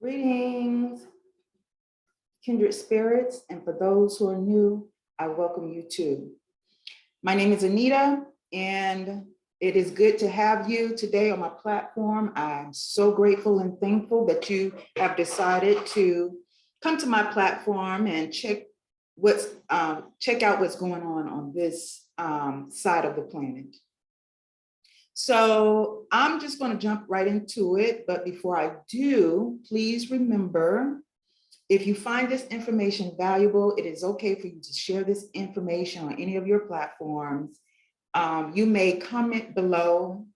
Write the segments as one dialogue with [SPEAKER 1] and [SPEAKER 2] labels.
[SPEAKER 1] Greetings, kindred spirits, and for those who are new, I welcome you too. My name is Anita, and it is good to have you today on my platform. I'm so grateful and thankful that you have decided to come to my platform and check out what's going on this side of the planet. So I'm just going to jump right into it. But before I do, please remember, if you find this information valuable, it is okay for you to share this information on any of your platforms. You may comment below.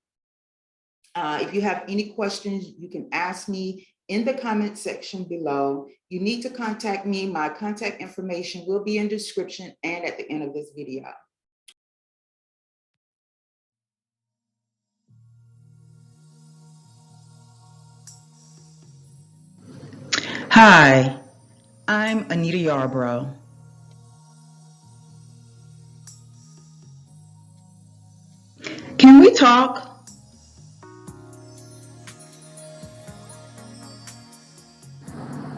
[SPEAKER 1] If you have any questions, you can ask me in the comment section below. You need to contact me. My contact information will be in the description and at the end of this video.
[SPEAKER 2] Hi, I'm AnitaYarbrough. Can we talk?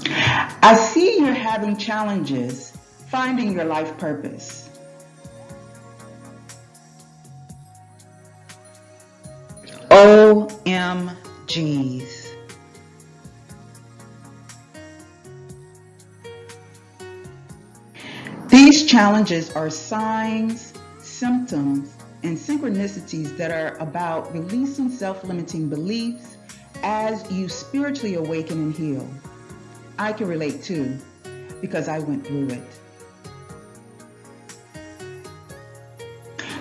[SPEAKER 2] I see you're having challenges finding your life purpose. OMGs. These challenges are signs, symptoms, and synchronicities that are about releasing self-limiting beliefs as you spiritually awaken and heal. I can relate too, because I went through it.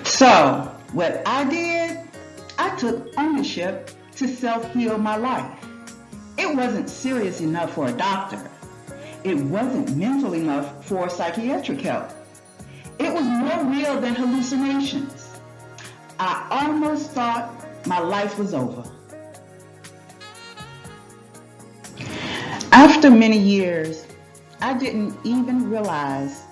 [SPEAKER 2] So, what I did, I took ownership to self-heal my life. It wasn't serious enough for a doctor. It wasn't mental enough for psychiatric help. It was more real than hallucinations. I almost thought my life was over. After many years, I didn't even realize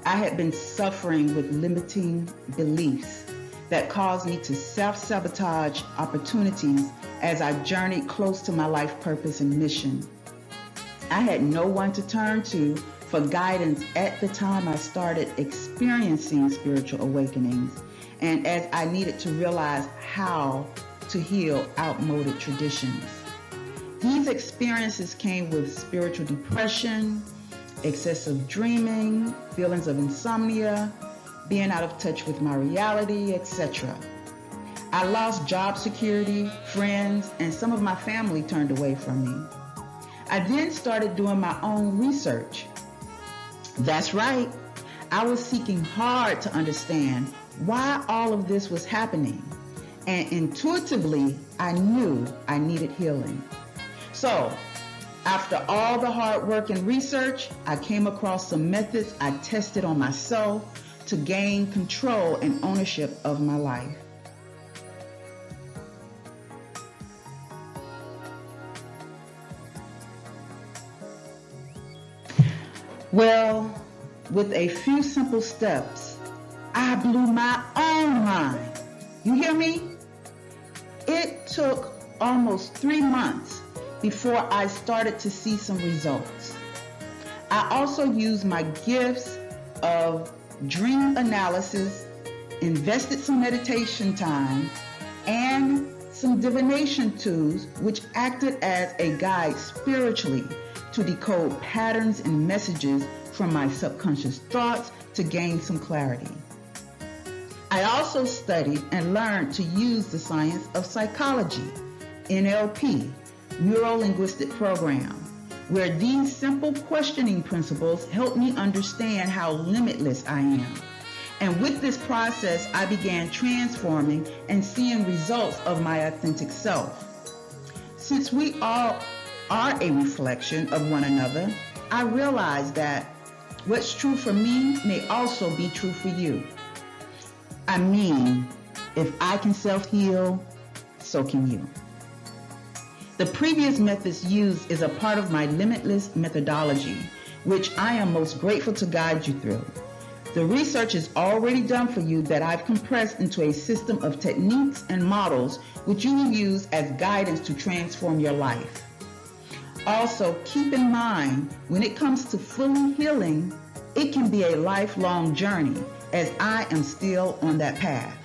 [SPEAKER 2] I had been suffering with limiting beliefs that caused me to self-sabotage opportunities as I journeyed close to my life purpose and mission. I had no one to turn to for guidance at the time I started experiencing spiritual awakenings, and as I needed to realize how to heal outmoded traditions. These experiences came with spiritual depression, excessive dreaming, feelings of insomnia, being out of touch with my reality, etc. I lost job security, friends, and some of my family turned away from me. I then started doing my own research. That's right, I was seeking hard to understand why all of this was happening, and intuitively, I knew I needed healing. So, after all the hard work and research, I came across some methods I tested on myself to gain control and ownership of my life. Well, with a few simple steps, I blew my own mind. You hear me? It took almost 3 months before I started to see some results. I also used my gifts of dream analysis, invested some meditation time, and some divination tools which acted as a guide spiritually to decode patterns and messages from my subconscious thoughts to gain some clarity. I also studied and learned to use the science of psychology, NLP, Neuro-Linguistic Program, where these simple questioning principles help me understand how limitless I am. And with this process, I began transforming and seeing results of my authentic self. Since we all are a reflection of one another, I realized that what's true for me may also be true for you. I mean, if I can self-heal, so can you. The previous methods used is a part of my limitless methodology, which I am most grateful to guide you through. The research is already done for you that I've compressed into a system of techniques and models which you will use as guidance to transform your life. Also, keep in mind, when it comes to fully healing, it can be a lifelong journey, as I am still on that path.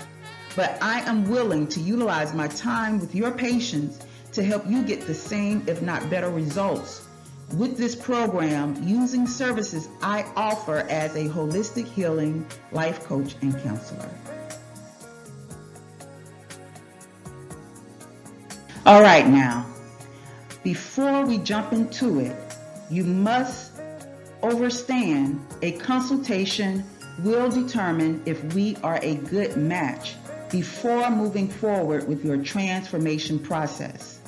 [SPEAKER 2] But I am willing to utilize my time with your patients to help you get the same, if not better, results with this program using services I offer as a holistic healing life coach and counselor. All right, now, before we jump into it, you must understand a consultation will determine if we are a good match before moving forward with your transformation process.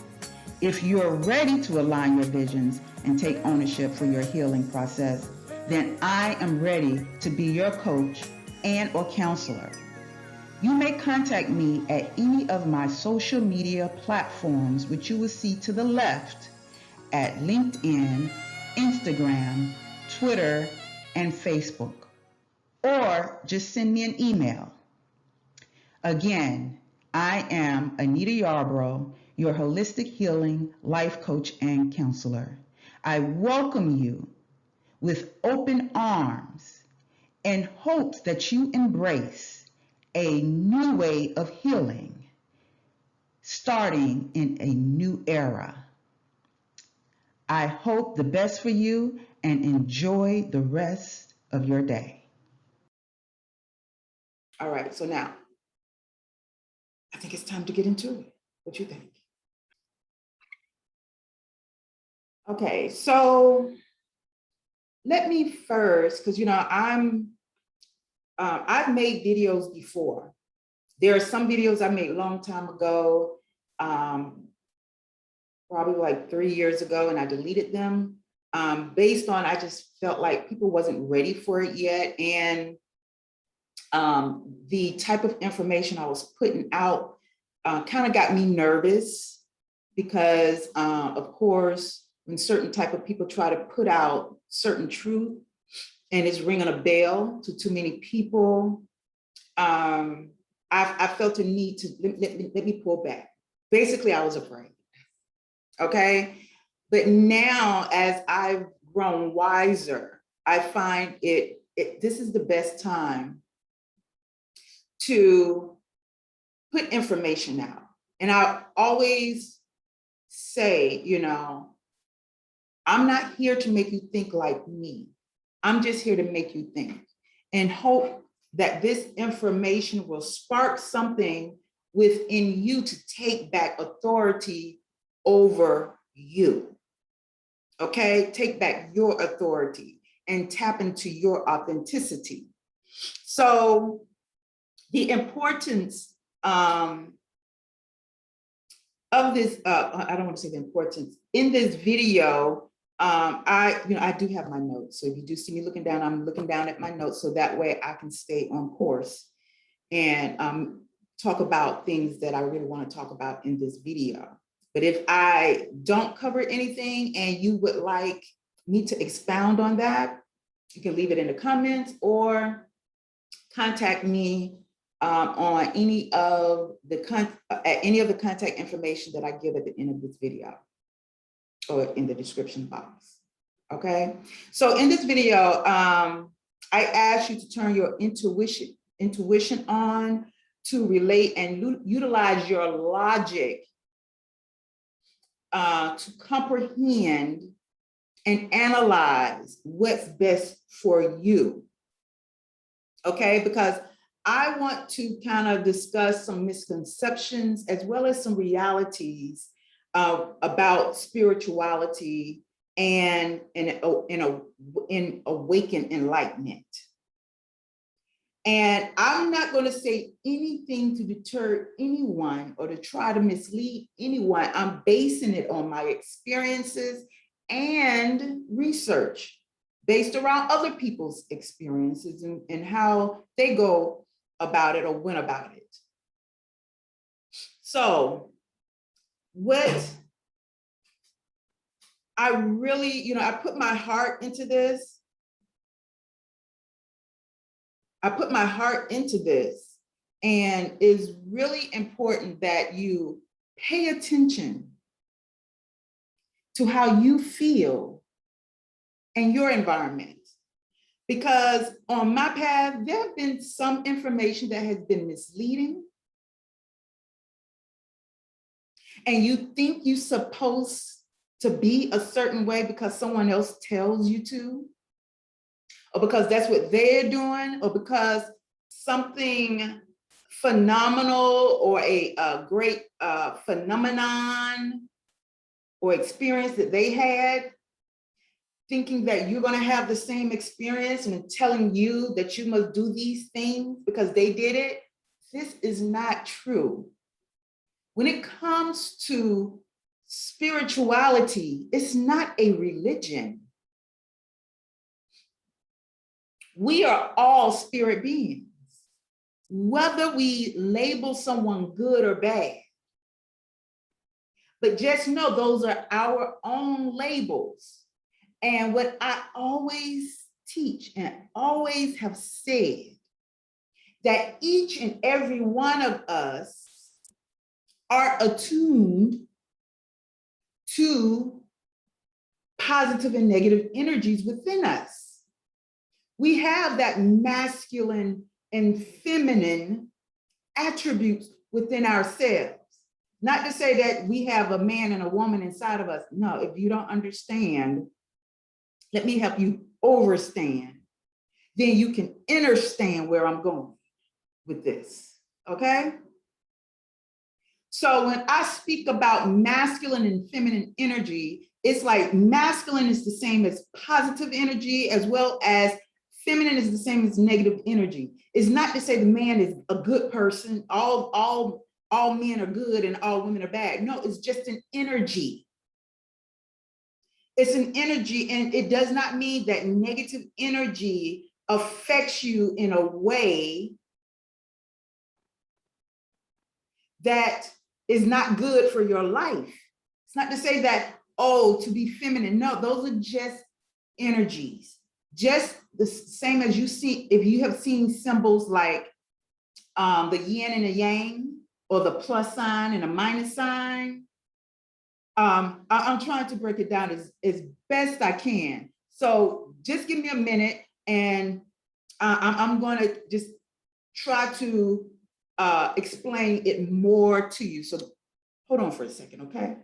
[SPEAKER 2] If you're ready to align your visions and take ownership for your healing process, then I am ready to be your coach and or counselor. You may contact me at any of my social media platforms, which you will see to the left at LinkedIn, Instagram, Twitter, and Facebook, or just send me an email. Again, I am AnitaYarbrough, your holistic healing life coach and counselor. I welcome you with open arms and hopes that you embrace a new way of healing, starting in a new era. I hope the best for you and enjoy the rest of your day.
[SPEAKER 1] All right, so now I think it's time to get into it. What you think? Okay, so let me first, because I've made videos before. There are some videos I made a long time ago, probably like 3 years ago, and I deleted them based on I just felt like people wasn't ready for it yet, and the type of information I was putting out kind of got me nervous because, of course, when certain type of people try to put out certain truth and it's ringing a bell to too many people, I felt a need to let me pull back. Basically, I was afraid. Okay. But now, as I've grown wiser, I find this is the best time to put information out. And I always say, I'm not here to make you think like me. I'm just here to make you think and hope that this information will spark something within you to take back authority over you. Okay, take back your authority and tap into your authenticity. So the importance of this, I don't want to say the importance, in this video, I do have my notes. So if you do see me looking down, I'm looking down at my notes so that way I can stay on course and talk about things that I really want to talk about in this video. But if I don't cover anything and you would like me to expound on that, you can leave it in the comments or contact me on any of the contact information that I give at the end of this video or in the description box. Okay, so in this video, I asked you to turn your intuition on to relate and utilize your logic to comprehend and analyze what's best for you. Okay, because I want to kind of discuss some misconceptions as well as some realities about spirituality and in awakened enlightenment. And I'm not going to say anything to deter anyone or to try to mislead anyone. I'm basing it on my experiences and research based around other people's experiences and how they go about it or went about it. So what I really, I put my heart into this. And it's really important that you pay attention to how you feel and your environment. Because on my path, there have been some information that has been misleading. And you think you're supposed to be a certain way because someone else tells you to, or because that's what they're doing, or because something phenomenal or a great phenomenon or experience that they had, thinking that you're going to have the same experience and telling you that you must do these things because they did it. This is not true. When it comes to spirituality, it's not a religion. We are all spirit beings, whether we label someone good or bad. But just know those are our own labels. And what I always teach and always have said, that each and every one of us are attuned to positive and negative energies within us. We have that masculine and feminine attributes within ourselves. Not to say that we have a man and a woman inside of us. No, if you don't understand, let me help you overstand. Then you can understand where I'm going with this, okay? So when I speak about masculine and feminine energy, it's like masculine is the same as positive energy, as well as feminine is the same as negative energy. It's not to say the man is a good person, all men are good and all women are bad. No, it's just an energy. It's an energy, and it does not mean that negative energy affects you in a way that is not good for your life. It's not to say that, oh, to be feminine. No, those are just energies. Just the same as you see, if you have seen symbols like the yin and the yang, or the plus sign and a minus sign. I'm trying to break it down as best I can. So just give me a minute, and I'm going to just try to explain it more to you. So hold on for a second, okay?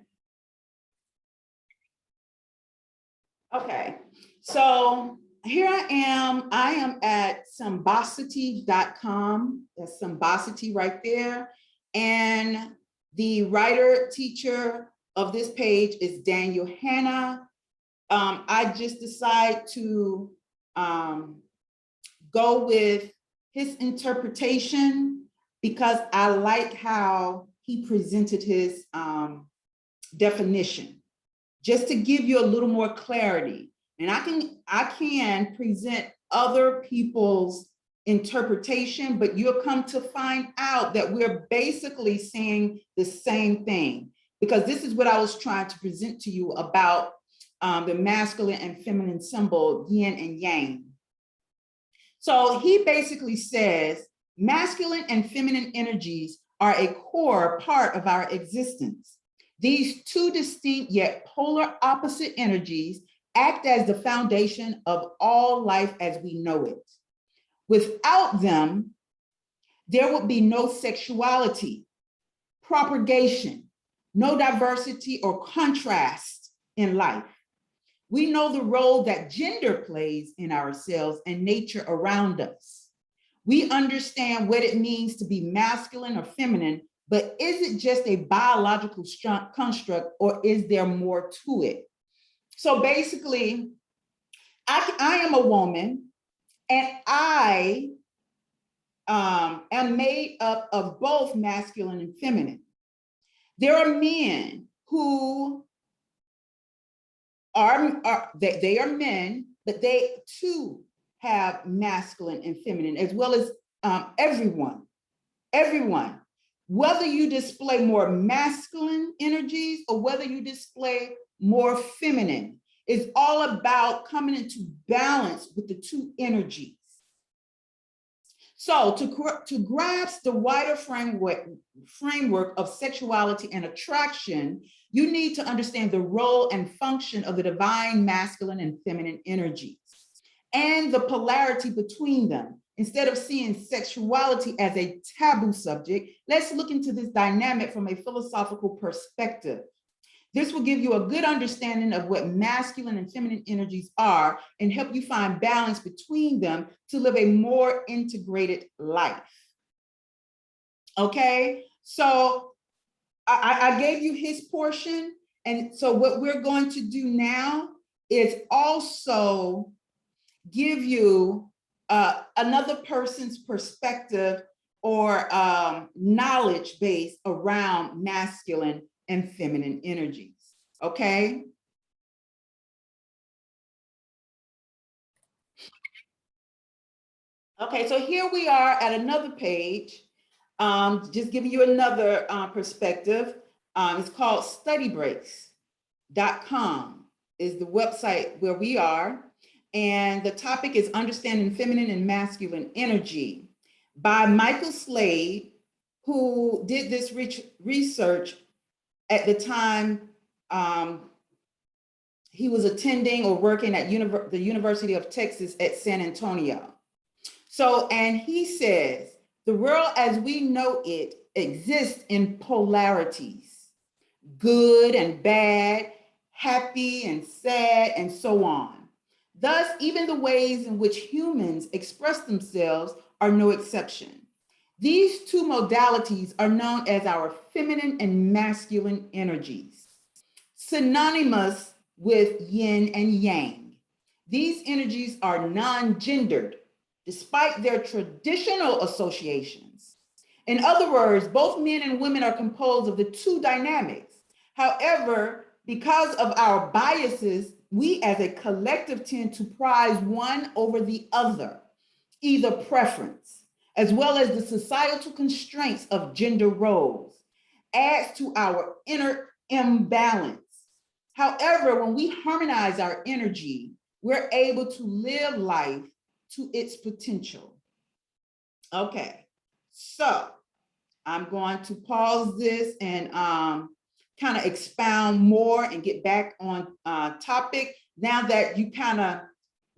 [SPEAKER 1] Okay, so here I am at symbosity.com. That's Symbosity right there. And the writer teacher of this page is Daniel Hanna. I just decided to go with his interpretation because I like how he presented his definition, just to give you a little more clarity. And I can present other people's interpretation, but you'll come to find out that we're basically saying the same thing, because this is what I was trying to present to you about the masculine and feminine symbol, yin and yang. So he basically says masculine and feminine energies are a core part of our existence. These two distinct yet polar opposite energies act as the foundation of all life as we know it. Without them, there would be no sexuality, propagation, no diversity or contrast in life. We know the role that gender plays in ourselves and nature around us. We understand what it means to be masculine or feminine, but is it just a biological construct, or is there more to it? So basically, I am a woman, and I am made up of both masculine and feminine. There are men who they are men, but they too have masculine and feminine, as well as everyone. Whether you display more masculine energies or whether you display more feminine, it's all about coming into balance with the two energies. So to grasp the wider framework of sexuality and attraction, you need to understand the role and function of the divine masculine and feminine energies and the polarity between them. Instead of seeing sexuality as a taboo subject, let's look into this dynamic from a philosophical perspective. This will give you a good understanding of what masculine and feminine energies are and help you find balance between them to live a more integrated life. Okay, so I gave you his portion. And so what we're going to do now is also give you another person's perspective or knowledge base around masculine and feminine energies, okay? Okay, so here we are at another page, just giving you another perspective. It's called studybreaks.com is the website where we are. And the topic is Understanding Feminine and Masculine Energy by Michael Slade, who did this research at the time he was attending or working at the University of Texas at San Antonio. So, and he says, the world as we know it exists in polarities, good and bad, happy and sad, and so on. Thus, even the ways in which humans express themselves are no exception. These two modalities are known as our feminine and masculine energies, synonymous with yin and yang. These energies are non-gendered, despite their traditional associations. In other words, both men and women are composed of the two dynamics. However, because of our biases, we as a collective tend to prize one over the other, either preference, as well as the societal constraints of gender roles, adds to our inner imbalance. However, when we harmonize our energy, we're able to live life to its potential. Okay, so I'm going to pause this and kind of expound more and get back on topic now that you kind of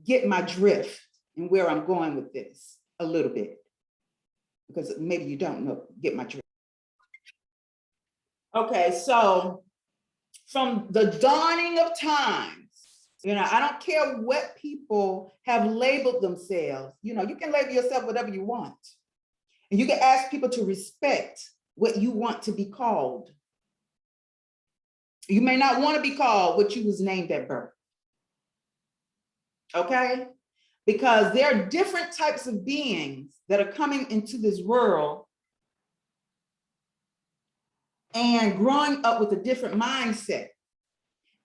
[SPEAKER 1] get my drift and where I'm going with this a little bit, because maybe you don't know, get my drift. Okay, so from the dawning of times, you know, I don't care what people have labeled themselves. You know, you can label yourself whatever you want. And you can ask people to respect what you want to be called. You may not want to be called what you was named at birth. Okay? Because there are different types of beings that are coming into this world and growing up with a different mindset.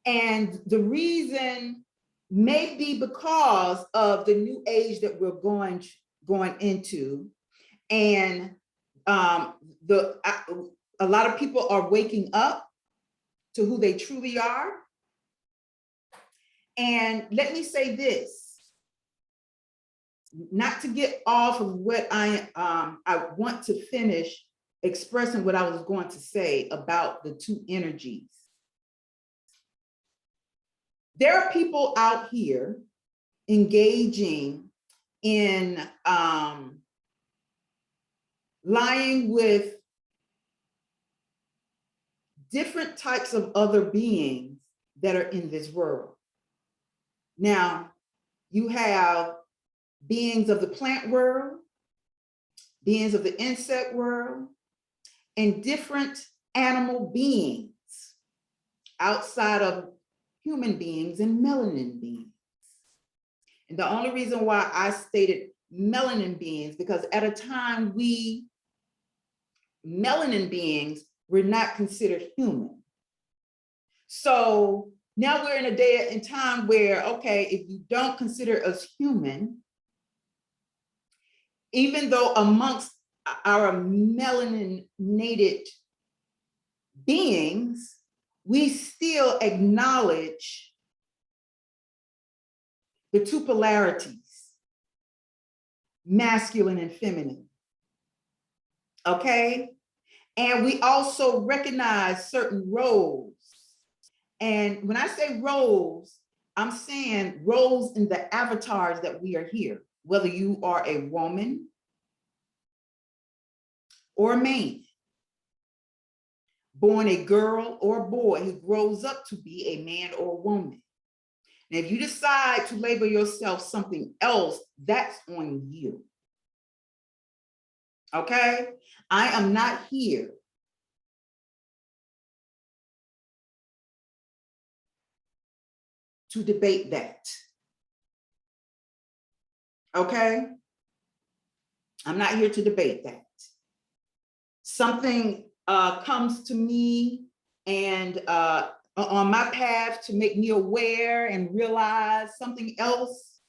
[SPEAKER 1] And the reason may be because of the new age that we're going into. And a lot of people are waking up to who they truly are. And let me say this, not to get off of what I want to finish expressing what I was going to say about the two energies. There are people out here engaging in lying with different types of other beings that are in this world. Now, you have beings of the plant world, beings of the insect world, and different animal beings outside of human beings and melanin beings. And the only reason why I stated melanin beings, because at a time melanin beings were not considered human. So now we're in a day and time where, okay, if you don't consider us human, even though amongst our melaninated beings, we still acknowledge the two polarities. masculine and feminine. Okay? And we also recognize certain roles. And when I say roles, I'm saying roles in the avatars that we are here, whether you are a woman or a man, born a girl or a boy who grows up to be a man or a woman. And if you decide to label yourself something else, that's on you. Okay? I am not here to debate that. Okay? I'm not here to debate that. Something comes to me and on my path to make me aware and realize something else,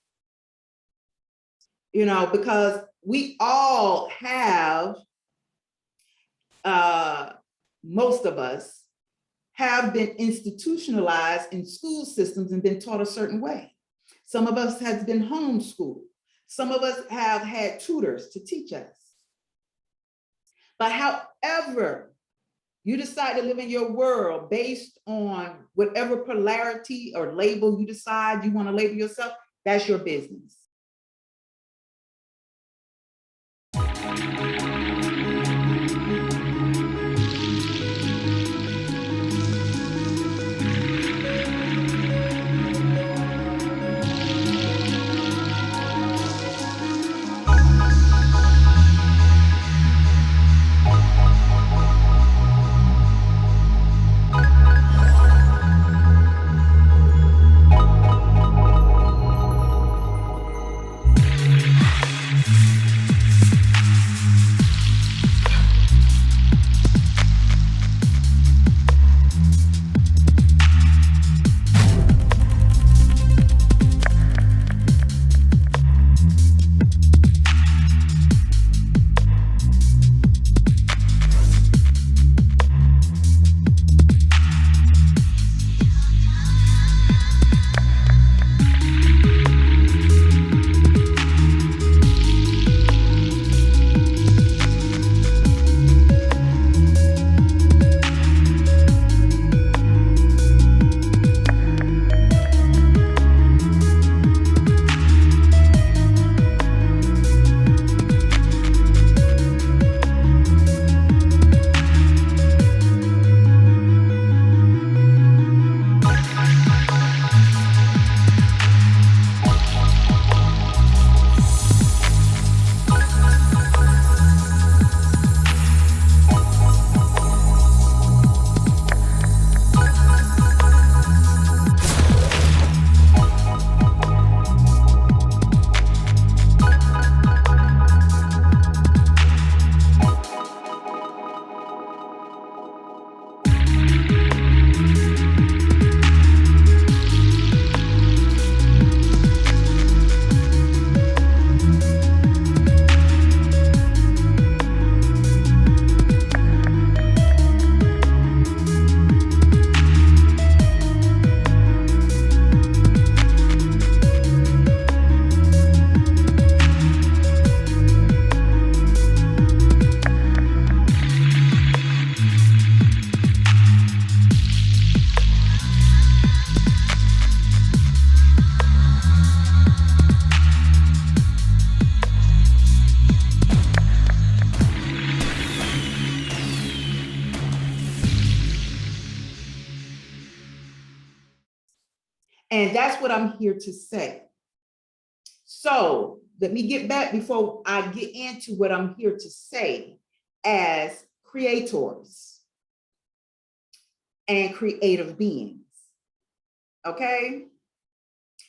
[SPEAKER 1] you know, because we all have, most of us have been institutionalized in school systems and been taught a certain way. Some of us has been homeschooled. Some of us have had tutors to teach us. But however you decide to live in your world based on whatever polarity or label you decide you want to label yourself, that's your business. And that's what I'm here to say. So let me get back before I get into what I'm here to say as creators and creative beings. Okay?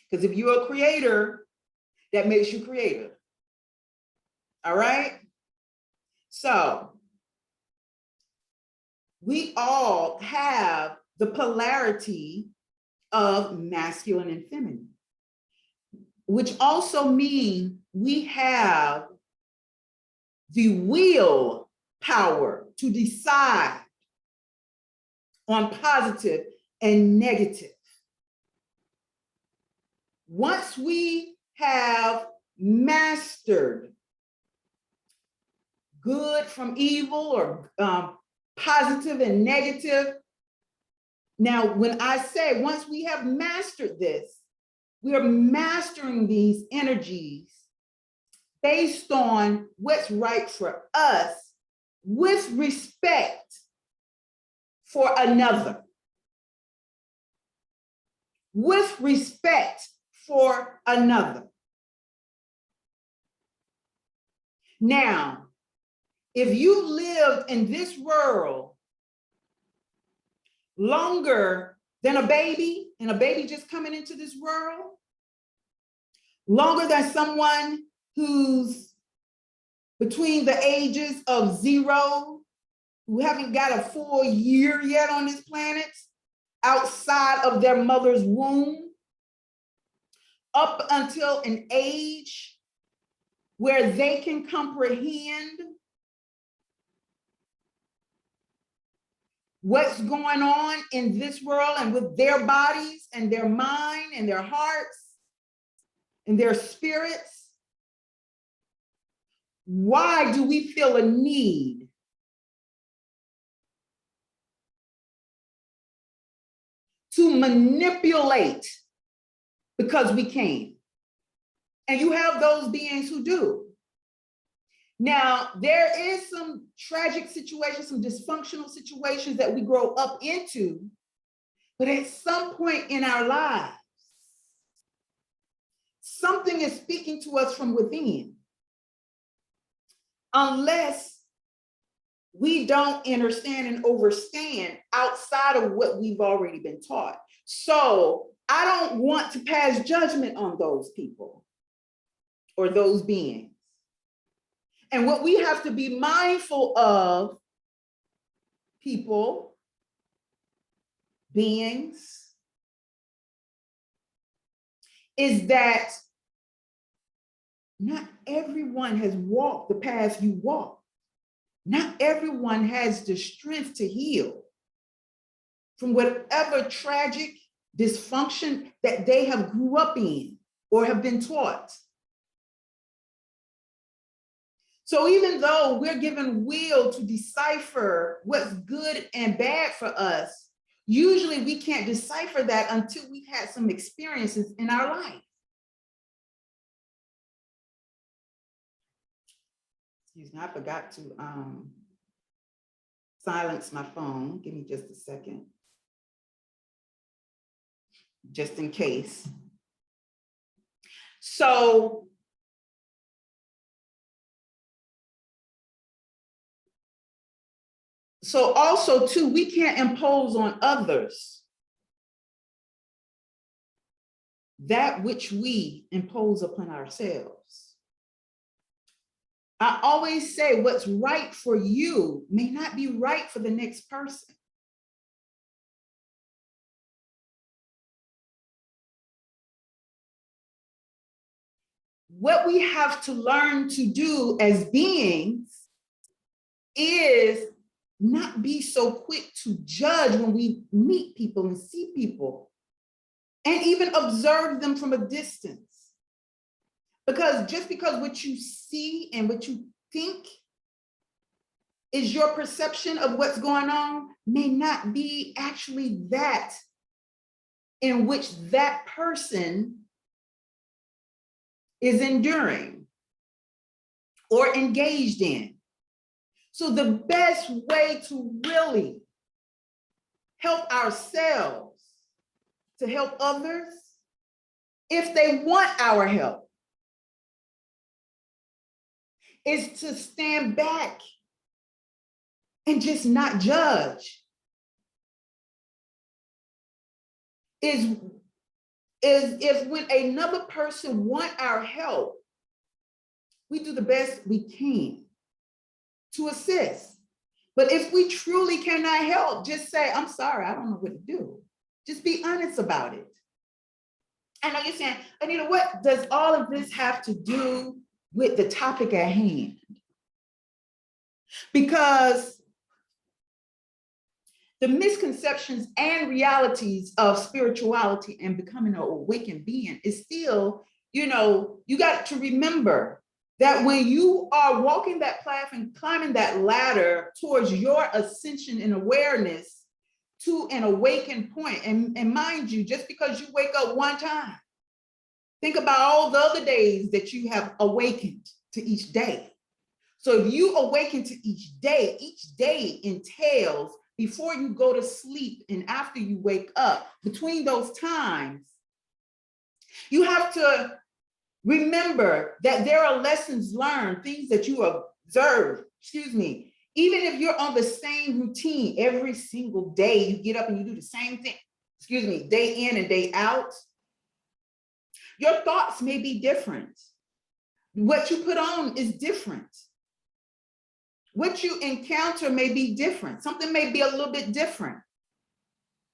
[SPEAKER 1] Because if you're a creator, that makes you creative. All right? So we all have the polarity of masculine and feminine, which also means we have the will power to decide on positive and negative. Once we have mastered good from evil or positive and negative. Now, when I say once we have mastered this, we are mastering these energies based on what's right for us with respect for another. With respect for another. Now, if you lived in this world longer than a baby, and a baby just coming into this world, longer than someone who's between the ages of 0, who haven't got a full year yet on this planet, outside of their mother's womb, up until an age where they can comprehend what's going on in this world and with their bodies and their mind and their hearts and their spirits. Why do we feel a need to manipulate because we can? And you have those beings who do. Now, there is some tragic situations, some dysfunctional situations that we grow up into, but at some point in our lives, something is speaking to us from within. Unless we don't understand and overstand outside of what we've already been taught. So I don't want to pass judgment on those people or those beings. And what we have to be mindful of, people, beings, is that not everyone has walked the path you walk. Not everyone has the strength to heal from whatever tragic dysfunction that they have grew up in or have been taught. So even though we're given will to decipher what's good and bad for us, usually we can't decipher that until we've had some experiences in our life. Excuse me, I forgot to silence my phone. Give me just a second, just in case. So also too, we can't impose on others that which we impose upon ourselves. I always say what's right for you may not be right for the next person. What we have to learn to do as beings is not be so quick to judge when we meet people and see people, and even observe them from a distance. Because just because what you see and what you think is your perception of what's going on may not be actually that in which that person is enduring or engaged in. So the best way to really help ourselves to help others, if they want our help, is to stand back and just not judge. Is if when another person want our help, we do the best we can to assist. But if we truly cannot help, just say, I'm sorry, I don't know what to do. Just be honest about it. I know you're saying, Anita, what does all of this have to do with the topic at hand? Because the misconceptions and realities of spirituality and becoming an awakened being is still, you got to remember that when you are walking that path and climbing that ladder towards your ascension and awareness to an awakened point, and mind you, just because you wake up one time, think about all the other days that you have awakened to each day. So if you awaken to each day entails before you go to sleep and after you wake up, between those times, you have to remember that there are lessons learned, things that you observe, even if you're on the same routine every single day, you get up and you do the same thing, day in and day out, your thoughts may be different. What you put on is different. What you encounter may be different. Something may be a little bit different.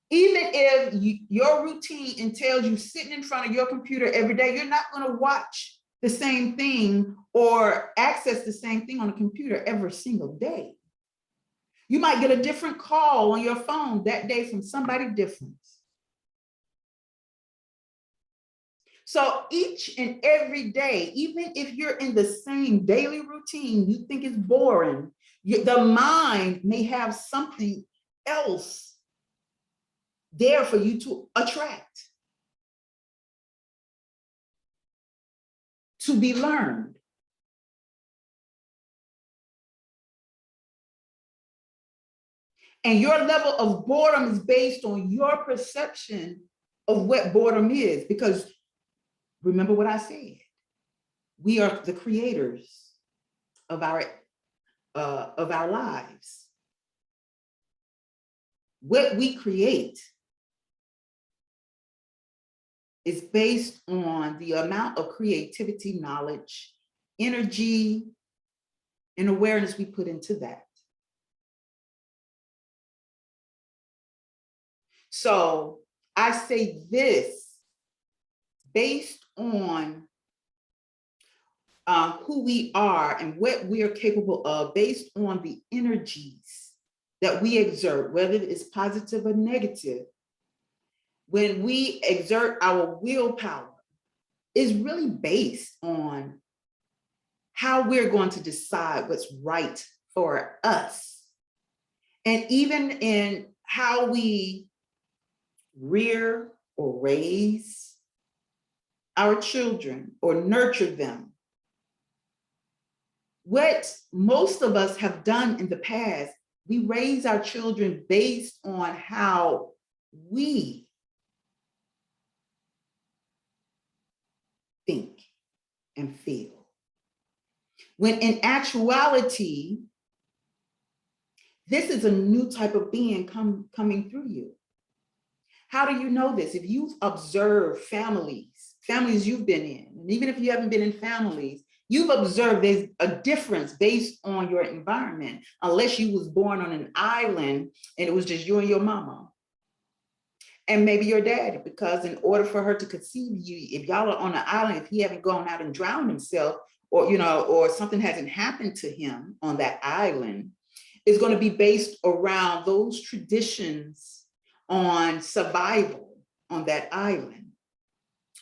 [SPEAKER 1] Even if your routine entails you sitting in front of your computer every day, you're not going to watch the same thing or access the same thing on a computer every single day. You might get a different call on your phone that day from somebody different. So each and every day, even if you're in the same daily routine, you think it's boring, the mind may have something else there for you to attract, to be learned. And your level of boredom is based on your perception of what boredom is, because remember what I said, we are the creators of our lives. What we create is based on the amount of creativity, knowledge, energy, and awareness we put into that. So I say this based on who we are and what we are capable of, based on the energies that we exert, whether it is positive or negative. When we exert our willpower, is really based on how we're going to decide what's right for us. And even in how we rear or raise our children or nurture them. What most of us have done in the past, we raise our children based on how we think and feel. When in actuality, this is a new type of being coming through you. How do you know this? If you've observed families you've been in, and even if you haven't been in families, you've observed there's a difference based on your environment, unless you was born on an island and it was just you and your mama. And maybe your daddy, because in order for her to conceive you, if y'all are on an island, if he haven't gone out and drowned himself, or or something hasn't happened to him on that island, it's going to be based around those traditions on survival on that island.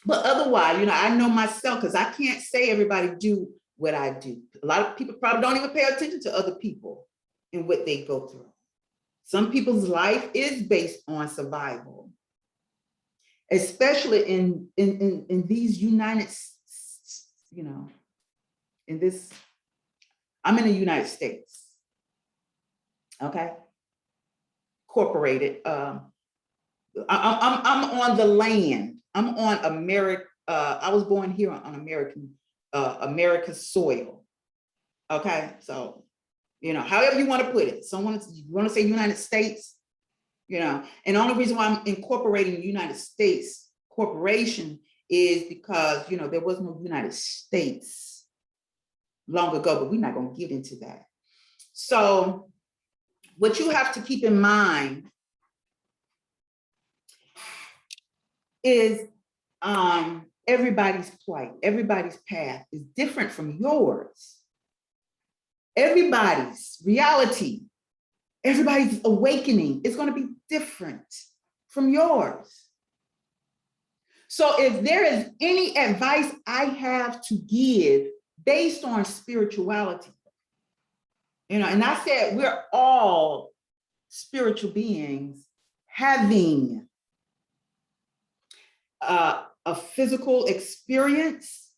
[SPEAKER 1] But otherwise, I know myself, because I can't say everybody do what I do. A lot of people probably don't even pay attention to other people and what they go through. Some people's life is based on survival, especially in these United, in this, I'm in the United States, okay? Incorporated. I'm on the land. I'm on America. I was born here on America's soil. Okay, so however you want to put it. You want to say United States, and the only reason why I'm incorporating the United States corporation is because there was no United States long ago, but we're not going to get into that. So what you have to keep in mind is everybody's plight, everybody's path is different from yours. Everybody's reality, everybody's awakening is going to be different from yours. So if there is any advice I have to give based on spirituality. And I said we're all spiritual beings having a physical experience,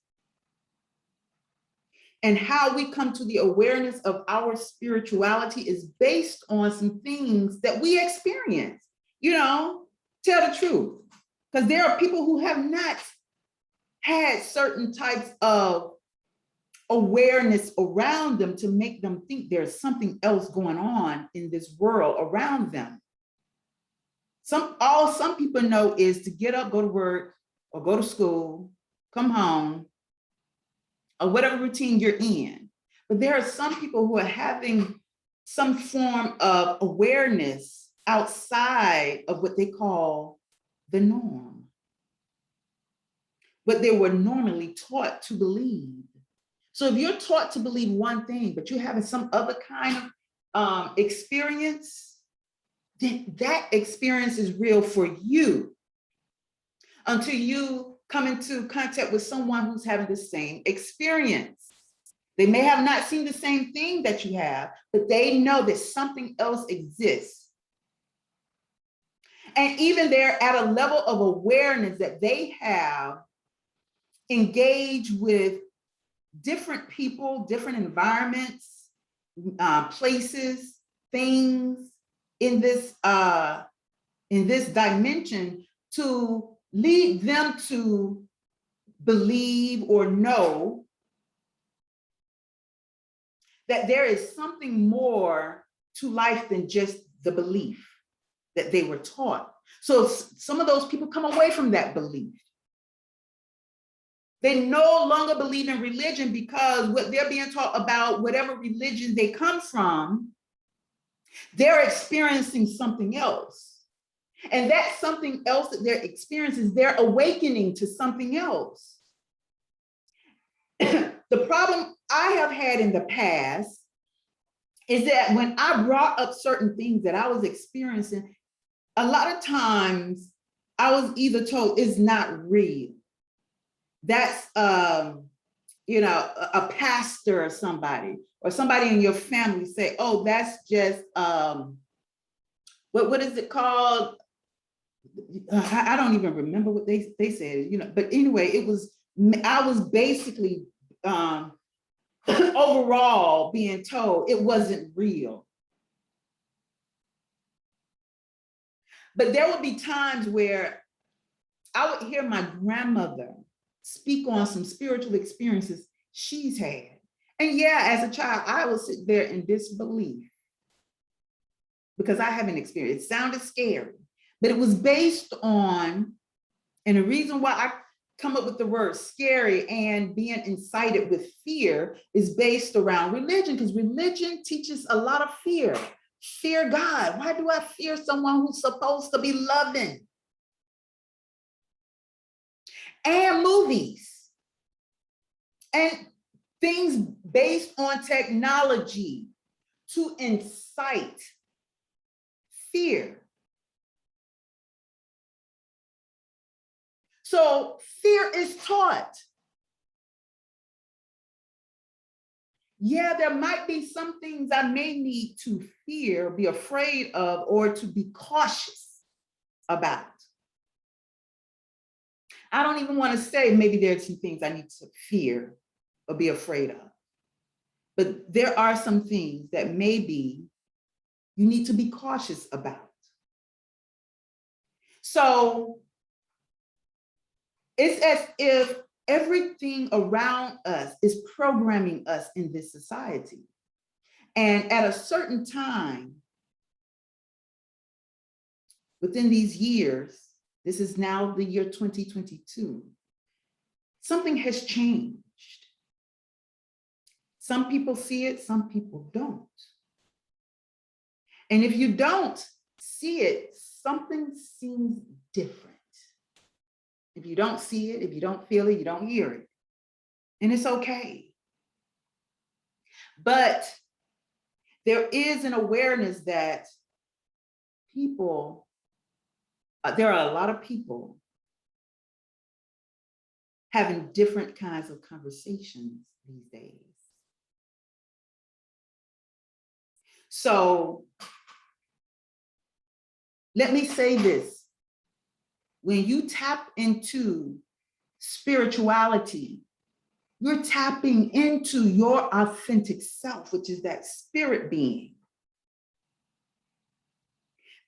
[SPEAKER 1] and how we come to the awareness of our spirituality is based on some things that we experience. Tell the truth, because there are people who have not had certain types of awareness around them to make them think there's something else going on in this world around them. All some people know is to get up, go to work, or go to school, come home, or whatever routine you're in. But there are some people who are having some form of awareness outside of what they call the norm, what they were normally taught to believe. So if you're taught to believe one thing, but you're having some other kind of experience, then that experience is real for you until you come into contact with someone who's having the same experience. They may have not seen the same thing that you have, but they know that something else exists. And even they're at a level of awareness that they have engaged with different people, different environments, places, things in this dimension to lead them to believe or know that there is something more to life than just the belief that they were taught. So some of those people come away from that belief. They no longer believe in religion because what they're being taught about whatever religion they come from, they're experiencing something else. And that something else that they're experiencing, they're awakening to something else. The problem I have had in the past is that when I brought up certain things that I was experiencing, a lot of times I was either told it's not real. That's a pastor or somebody in your family say, oh, that's just what is it called? I don't even remember what they said, but anyway, I was basically overall being told it wasn't real. But there would be times where I would hear my grandmother speak on some spiritual experiences she's had. And yeah, as a child, I would sit there in disbelief because I haven't experienced. It sounded scary, but it was based on, and the reason why I come up with the word scary and being incited with fear is based around religion, because religion teaches a lot of fear. Fear God. Why do I fear someone who's supposed to be loving? And movies and things based on technology to incite fear. So fear is taught. Yeah, there might be some things I may need to fear, be afraid of, or to be cautious about. I don't even want to say maybe there's some things I need to fear or be afraid of. But there are some things that maybe you need to be cautious about. So it's as if everything around us is programming us in this society. And at a certain time, within these years, this is now the year 2022, something has changed. Some people see it, some people don't. And if you don't see it, something seems different. If you don't see it, if you don't feel it, you don't hear it. And it's okay. But there is an awareness that there are a lot of people having different kinds of conversations these days. So let me say this. When you tap into spirituality, you're tapping into your authentic self, which is that spirit being.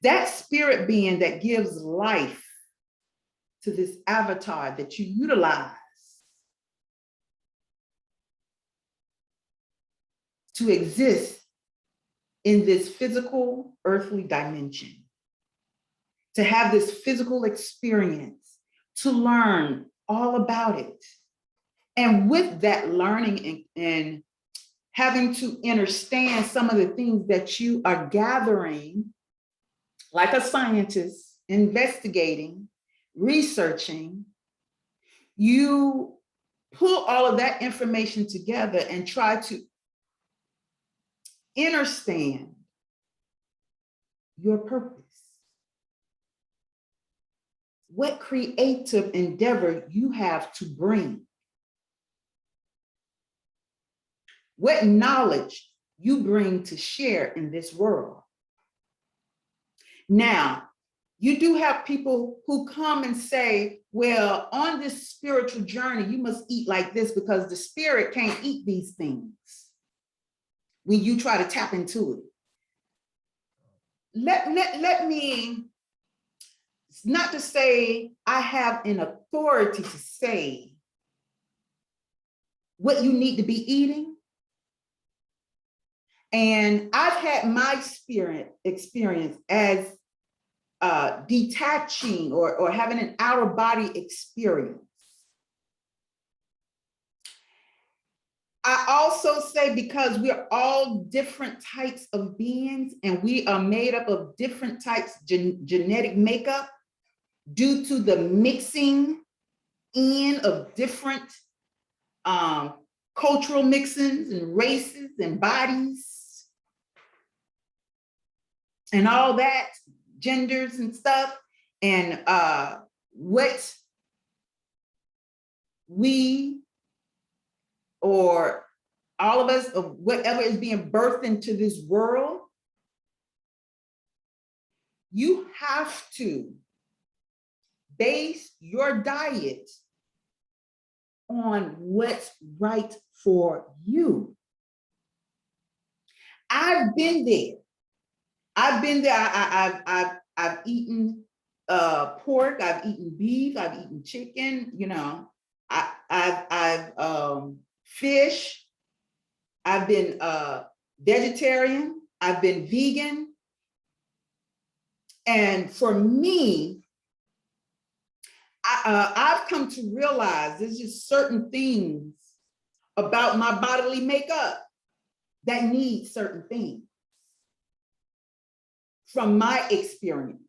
[SPEAKER 1] That spirit being that gives life to this avatar that you utilize to exist in this physical earthly dimension, to have this physical experience, to learn all about it. And with that learning and having to understand some of the things that you are gathering, like a scientist, investigating, researching, you pull all of that information together and try to understand your purpose. What creative endeavor you have to bring. What knowledge you bring to share in this world. Now, you do have people who come and say, well, on this spiritual journey, you must eat like this because the spirit can't eat these things when you try to tap into it. Let me, not to say I have an authority to say what you need to be eating. And I've had my experience as detaching or having an outer body experience. I also say because we're all different types of beings and we are made up of different types genetic makeup due to the mixing in of different cultural mixings and races and bodies and all that, genders and stuff, and what we or all of us, of whatever is being birthed into this world, you have to base your diet on what's right for you. I've been there. I've eaten pork. I've eaten beef. I've eaten chicken. You know, I've fish. I've been vegetarian. I've been vegan. And for me, I've come to realize there's just certain things about my bodily makeup that need certain things from my experience.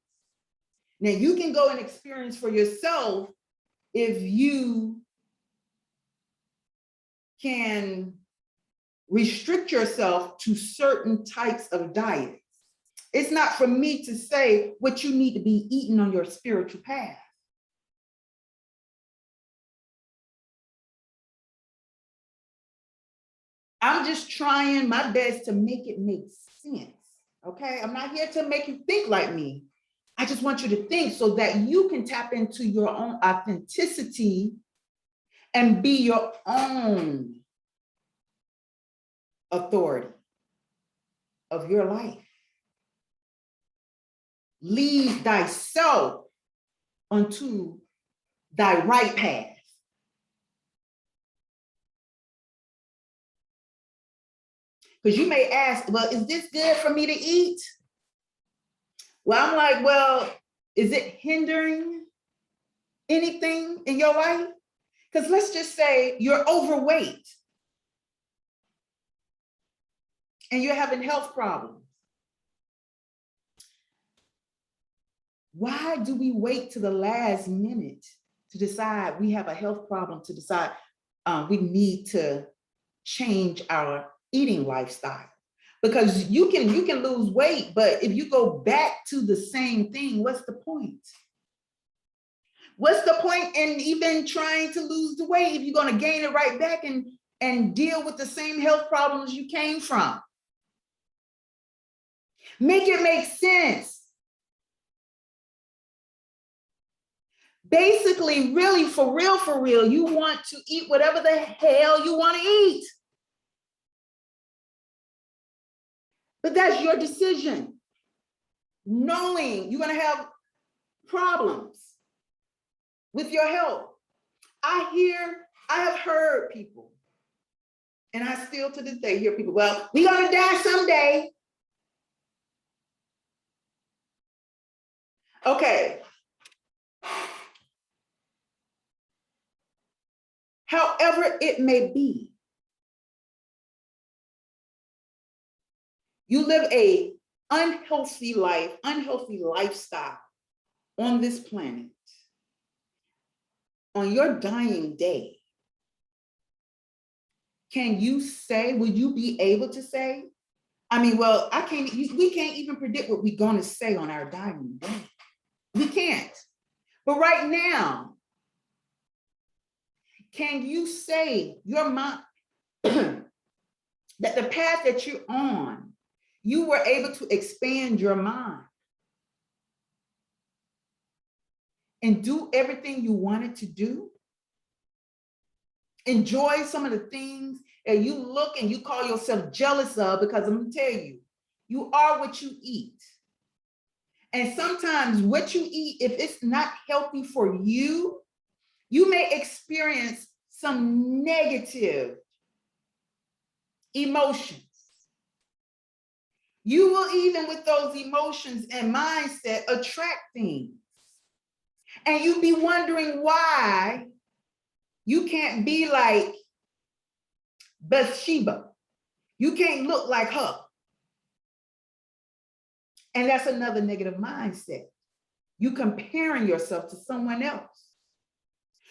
[SPEAKER 1] Now you can go and experience for yourself if you can restrict yourself to certain types of diets. It's not for me to say what you need to be eating on your spiritual path. I'm just trying my best to make it make sense, okay? I'm not here to make you think like me. I just want you to think so that you can tap into your own authenticity and be your own authority of your life. Lead thyself unto thy right path. Because you may ask, well, is this good for me to eat? Well, I'm like, well, is it hindering anything in your life? Because let's just say you're overweight and you're having health problems. Why do we wait to the last minute to decide we have a health problem, to decide we need to change our eating lifestyle? Because you can lose weight, but if you go back to the same thing, what's the point? What's the point in even trying to lose the weight if you're going to gain it right back and and deal with the same health problems you came from. Make it make sense. Basically, really, for real, you want to eat whatever the hell you want to eat. But that's your decision. Knowing you're going to have problems with your health. I have heard people, and I still to this day hear people, well, we're going to die someday. Okay. However it may be, you live a unhealthy life, unhealthy lifestyle on this planet. On your dying day, can you say, would you be able to say, I mean, well, we can't even predict what we're going to say on our dying day. We can't. But right now, can you say your mind that the path that you're on, you were able to expand your mind and do everything you wanted to do? Enjoy some of the things that you look and you call yourself jealous of, because I'm going to tell you, you are what you eat. And sometimes what you eat, if it's not healthy for you, you may experience some negative emotions. You will, even with those emotions and mindset, attract things. And you be wondering why you can't be like Bathsheba. You can't look like her. And that's another negative mindset. You comparing yourself to someone else.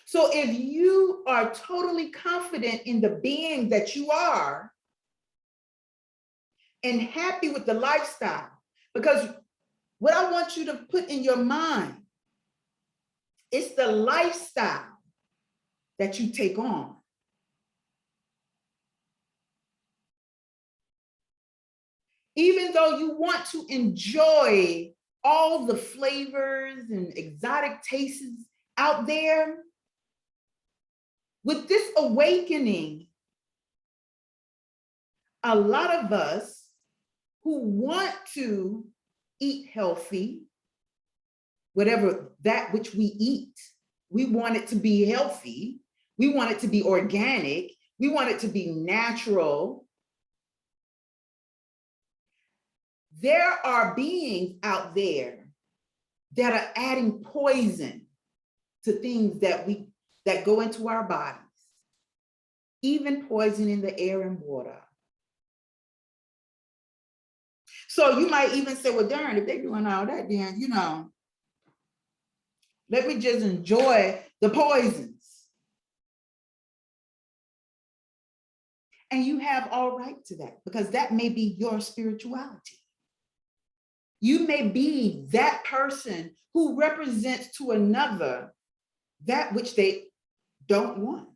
[SPEAKER 1] So if you are totally confident in the being that you are and happy with the lifestyle, because what I want you to put in your mind, it's the lifestyle that you take on. Even though you want to enjoy all the flavors and exotic tastes out there, with this awakening, a lot of us who want to eat healthy, whatever that which we eat, we want it to be healthy, we want it to be organic, we want it to be natural. There are beings out there that are adding poison to things that go into our bodies, even poison in the air and water. So you might even say, well, darn, if they're doing all that, then, let me just enjoy the poisons. And you have all right to that, because that may be your spirituality. You may be that person who represents to another that which they don't want.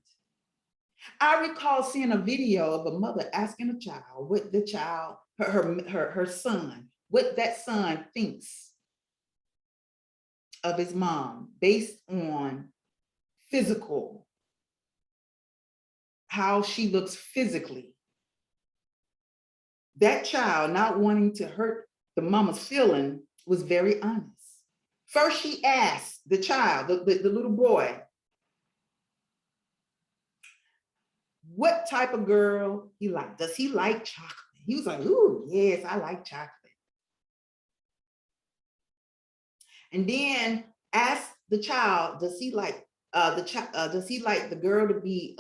[SPEAKER 1] I recall seeing a video of a mother asking a child what the child, her son, what that son thinks of his mom based on physical, how she looks physically. That child, not wanting to hurt the mama's feeling, was very honest. First, she asked the child, the little boy, what type of girl he liked. Does he like chocolate? He was like, ooh, yes, I like chocolate. And then asked the child, does he like the girl to be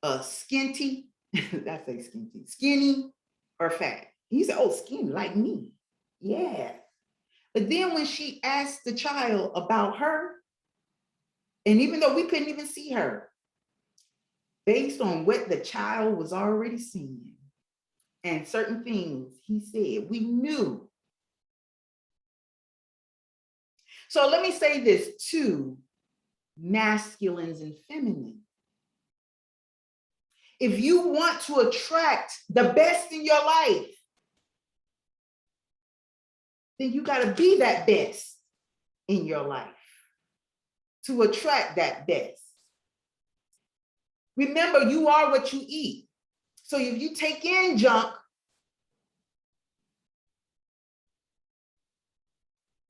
[SPEAKER 1] skinty? That's a skinny or fat? He said, oh, skinny like me. Yeah. But then when she asked the child about her, and even though we couldn't even see her, based on what the child was already seeing and certain things he said, we knew. So let me say this to masculines and feminine. If you want to attract the best in your life, then you got to be that best in your life to attract that best. Remember, you are what you eat. So if you take in junk,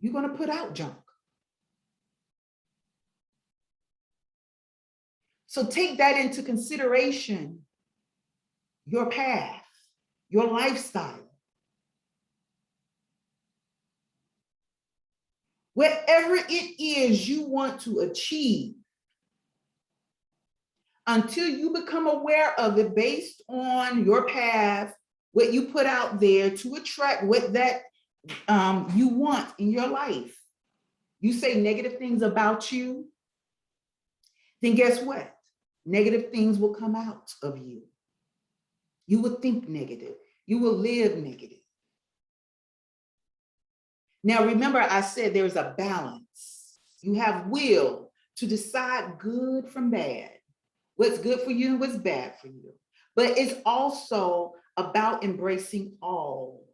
[SPEAKER 1] you're going to put out junk. So take that into consideration, your path, your lifestyle. Whatever it is you want to achieve, until you become aware of it based on your path, what you put out there to attract what that you want in your life. You say negative things about you, then guess what? Negative things will come out of you. You will think negative. You will live negative. Now, remember, I said there's a balance. You have will to decide good from bad, what's good for you and what's bad for you. But it's also about embracing all,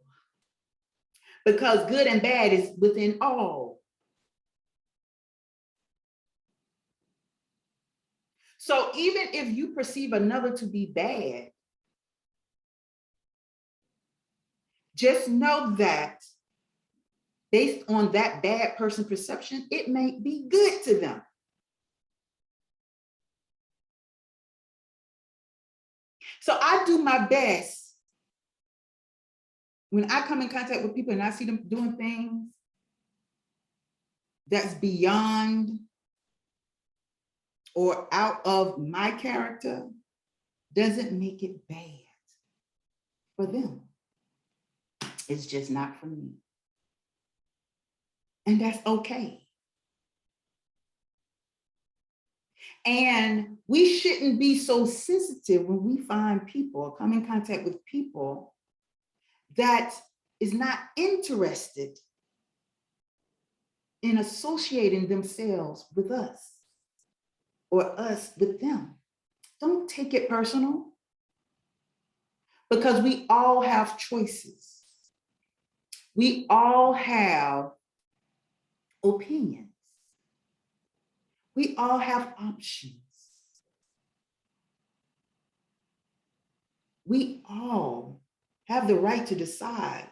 [SPEAKER 1] because good and bad is within all. So even if you perceive another to be bad, just know that based on that bad person perception, it may be good to them. So I do my best when I come in contact with people and I see them doing things that's beyond or out of my character, doesn't make it bad for them. It's just not for me. And that's okay. And we shouldn't be so sensitive when we find people or come in contact with people that is not interested in associating themselves with us or us with them. Don't take it personal, because we all have choices. We all have opinions. We all have options. We all have the right to decide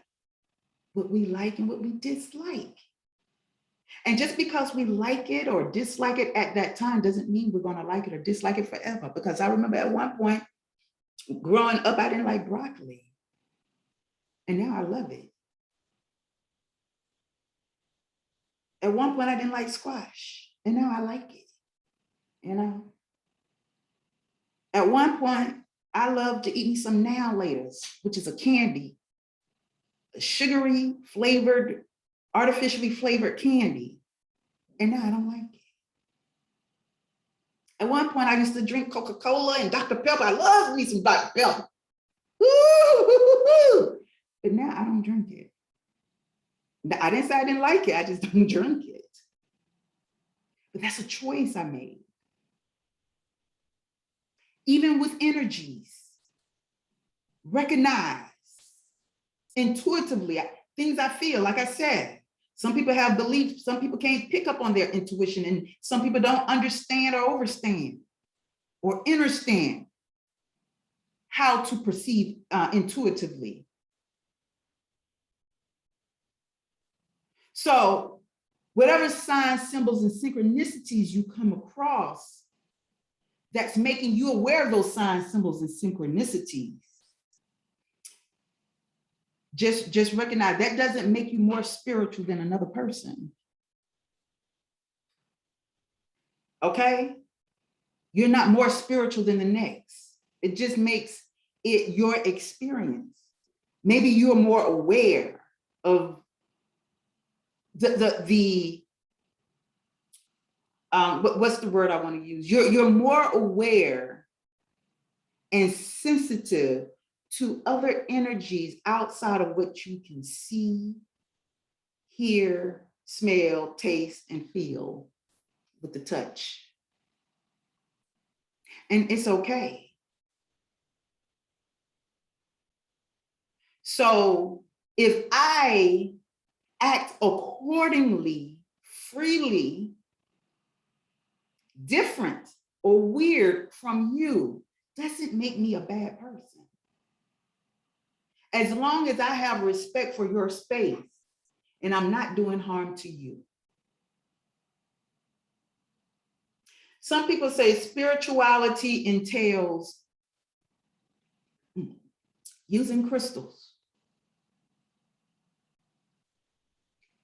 [SPEAKER 1] what we like and what we dislike. And just because we like it or dislike it at that time doesn't mean we're going to like it or dislike it forever. Because I remember at one point growing up, I didn't like broccoli. And now I love it. At one point I didn't like squash. And now I like it. You know? At one point, I love to eat me some now laters, which is a candy, a sugary flavored, artificially flavored candy. And now I don't like it. At one point, I used to drink Coca-Cola and Dr. Pepper. I love me some Dr. Pepper. Woo-hoo-hoo-hoo. But now I don't drink it. I didn't say I didn't like it. I just don't drink it. But that's a choice I made. Even with energies, recognize intuitively things I feel. Like I said, some people have beliefs, some people can't pick up on their intuition, and some people don't understand or overstand or understand how to perceive intuitively. So whatever signs, symbols, and synchronicities you come across that's making you aware of those signs, symbols, and synchronicities, just recognize that doesn't make you more spiritual than another person. Okay? You're not more spiritual than the next. It just makes it your experience. Maybe you're more aware of what's the word I want to use? You're more aware and sensitive to other energies outside of what you can see, hear, smell, taste, and feel with the touch. And it's okay. So if I act accordingly, freely, different or weird from you, doesn't make me a bad person. As long as I have respect for your space and I'm not doing harm to you. Some people say spirituality entails using crystals.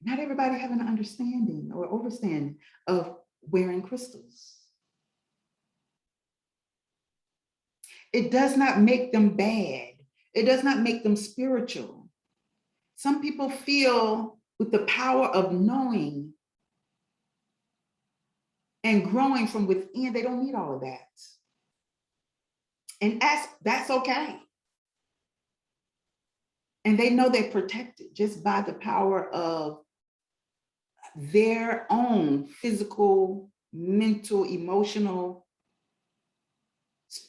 [SPEAKER 1] Not everybody have an understanding or understanding of wearing crystals. It does not make them bad. It does not make them spiritual. Some people feel with the power of knowing and growing from within, they don't need all of that. And that's okay. And they know they're protected just by the power of their own physical, mental, emotional,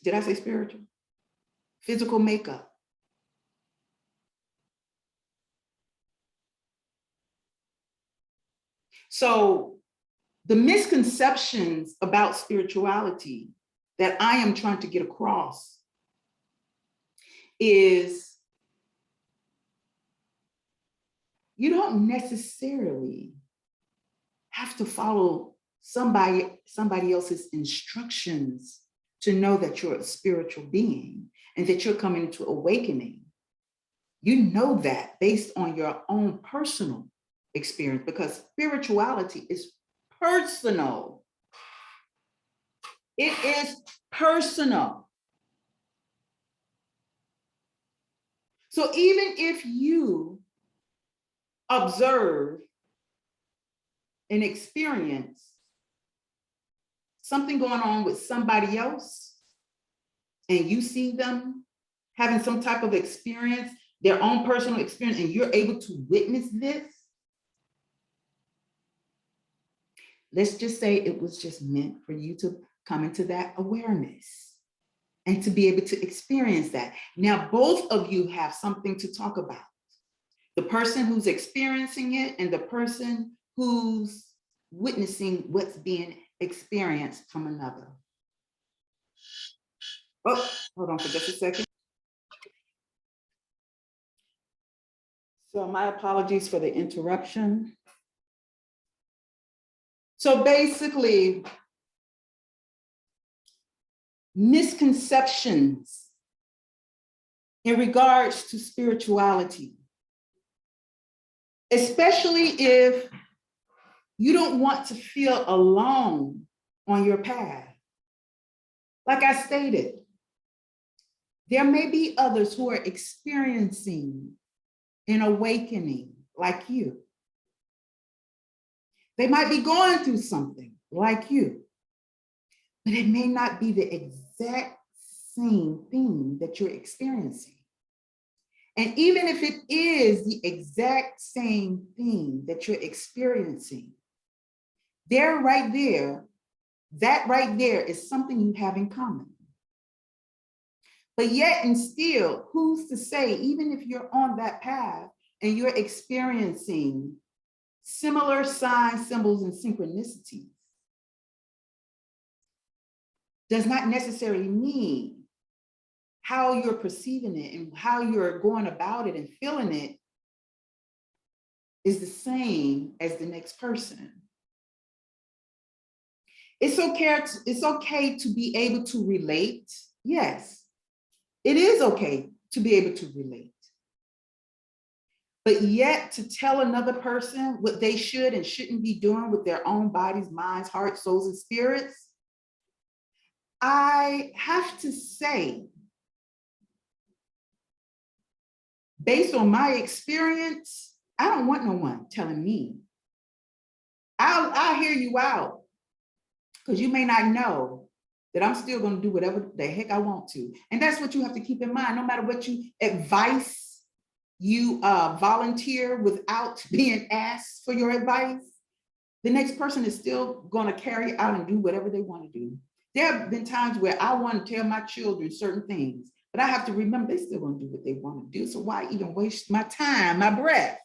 [SPEAKER 1] did I say spiritual? Physical makeup. So the misconceptions about spirituality that I am trying to get across is you don't necessarily have to follow somebody else's instructions to know that you're a spiritual being and that you're coming into awakening. You know that based on your own personal experience, because spirituality is personal. It is personal. So even if you observe and experience something going on with somebody else, and you see them having some type of experience, their own personal experience, and you're able to witness this, let's just say it was just meant for you to come into that awareness and to be able to experience that. Now, both of you have something to talk about. The person who's experiencing it and the person who's witnessing what's being experienced from another. Oh, hold on for just a second. So my apologies for the interruption. So basically, misconceptions in regards to spirituality, especially if you don't want to feel alone on your path. Like I stated, there may be others who are experiencing an awakening like you. They might be going through something like you, but it may not be the exact same thing that you're experiencing. And even if it is the exact same thing that you're experiencing, that right there is something you have in common. But yet and still, who's to say, even if you're on that path and you're experiencing similar signs, symbols, and synchronicities, does not necessarily mean how you're perceiving it and how you're going about it and feeling it is the same as the next person. It's okay to be able to relate. Yes, it is okay to be able to relate. But yet to tell another person what they should and shouldn't be doing with their own bodies, minds, hearts, souls, and spirits, I have to say, based on my experience, I don't want no one telling me. I'll hear you out, because you may not know that I'm still going to do whatever the heck I want to. And that's what you have to keep in mind. No matter what you advice, you volunteer without being asked for your advice, the next person is still going to carry out and do whatever they want to do. There have been times where I want to tell my children certain things, But I have to remember they still gonna do what they want to do. So why even waste my time, my breath?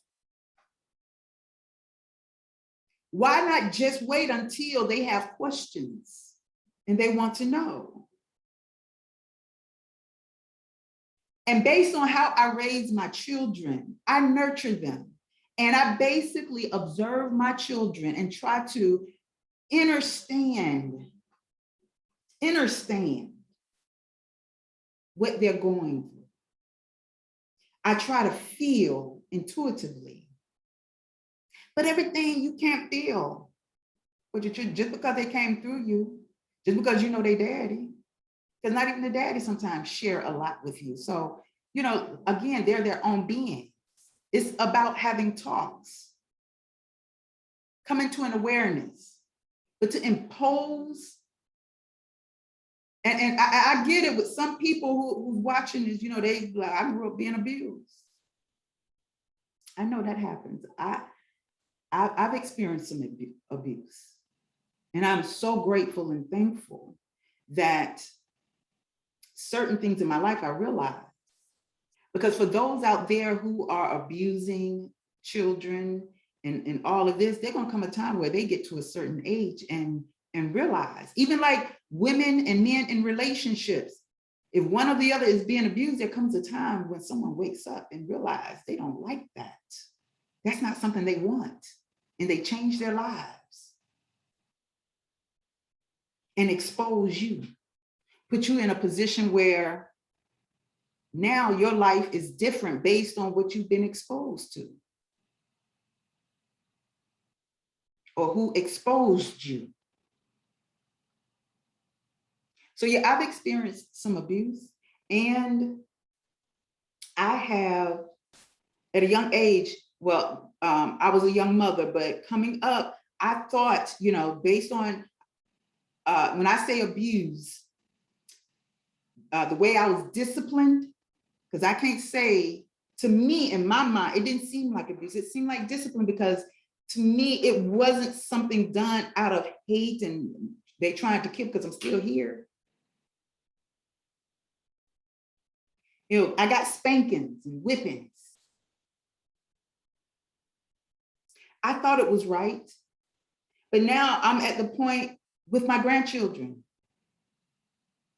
[SPEAKER 1] Why not just wait until they have questions and they want to know? And based on how I raise my children, I nurture them. And I basically observe my children and try to understand what they're going through. I try to feel intuitively. But everything you can't feel with your children, just because they came through you, just because you know they daddy, because not even the daddy sometimes share a lot with you. So, again, they're their own beings. It's about having talks, coming to an awareness, but to impose, and I get it with some people who's watching this, they like, I grew up being abused. I know that happens. I've experienced some abuse. And I'm so grateful and thankful that certain things in my life I realized. Because for those out there who are abusing children and all of this, they're going to come a time where they get to a certain age and realize, even like women and men in relationships, if one or the other is being abused, there comes a time when someone wakes up and realize they don't like that. That's not something they want. And they change their lives and expose you, put you in a position where now your life is different based on what you've been exposed to or who exposed you. So yeah, I've experienced some abuse, and I have at a young age, I was a young mother, but coming up, I thought, based on when I say abuse, the way I was disciplined, because I can't say, to me, in my mind, it didn't seem like abuse. It seemed like discipline, because to me, it wasn't something done out of hate and they trying to kill because I'm still here. I got spankings and whippings. I thought it was right. But now I'm at the point with my grandchildren.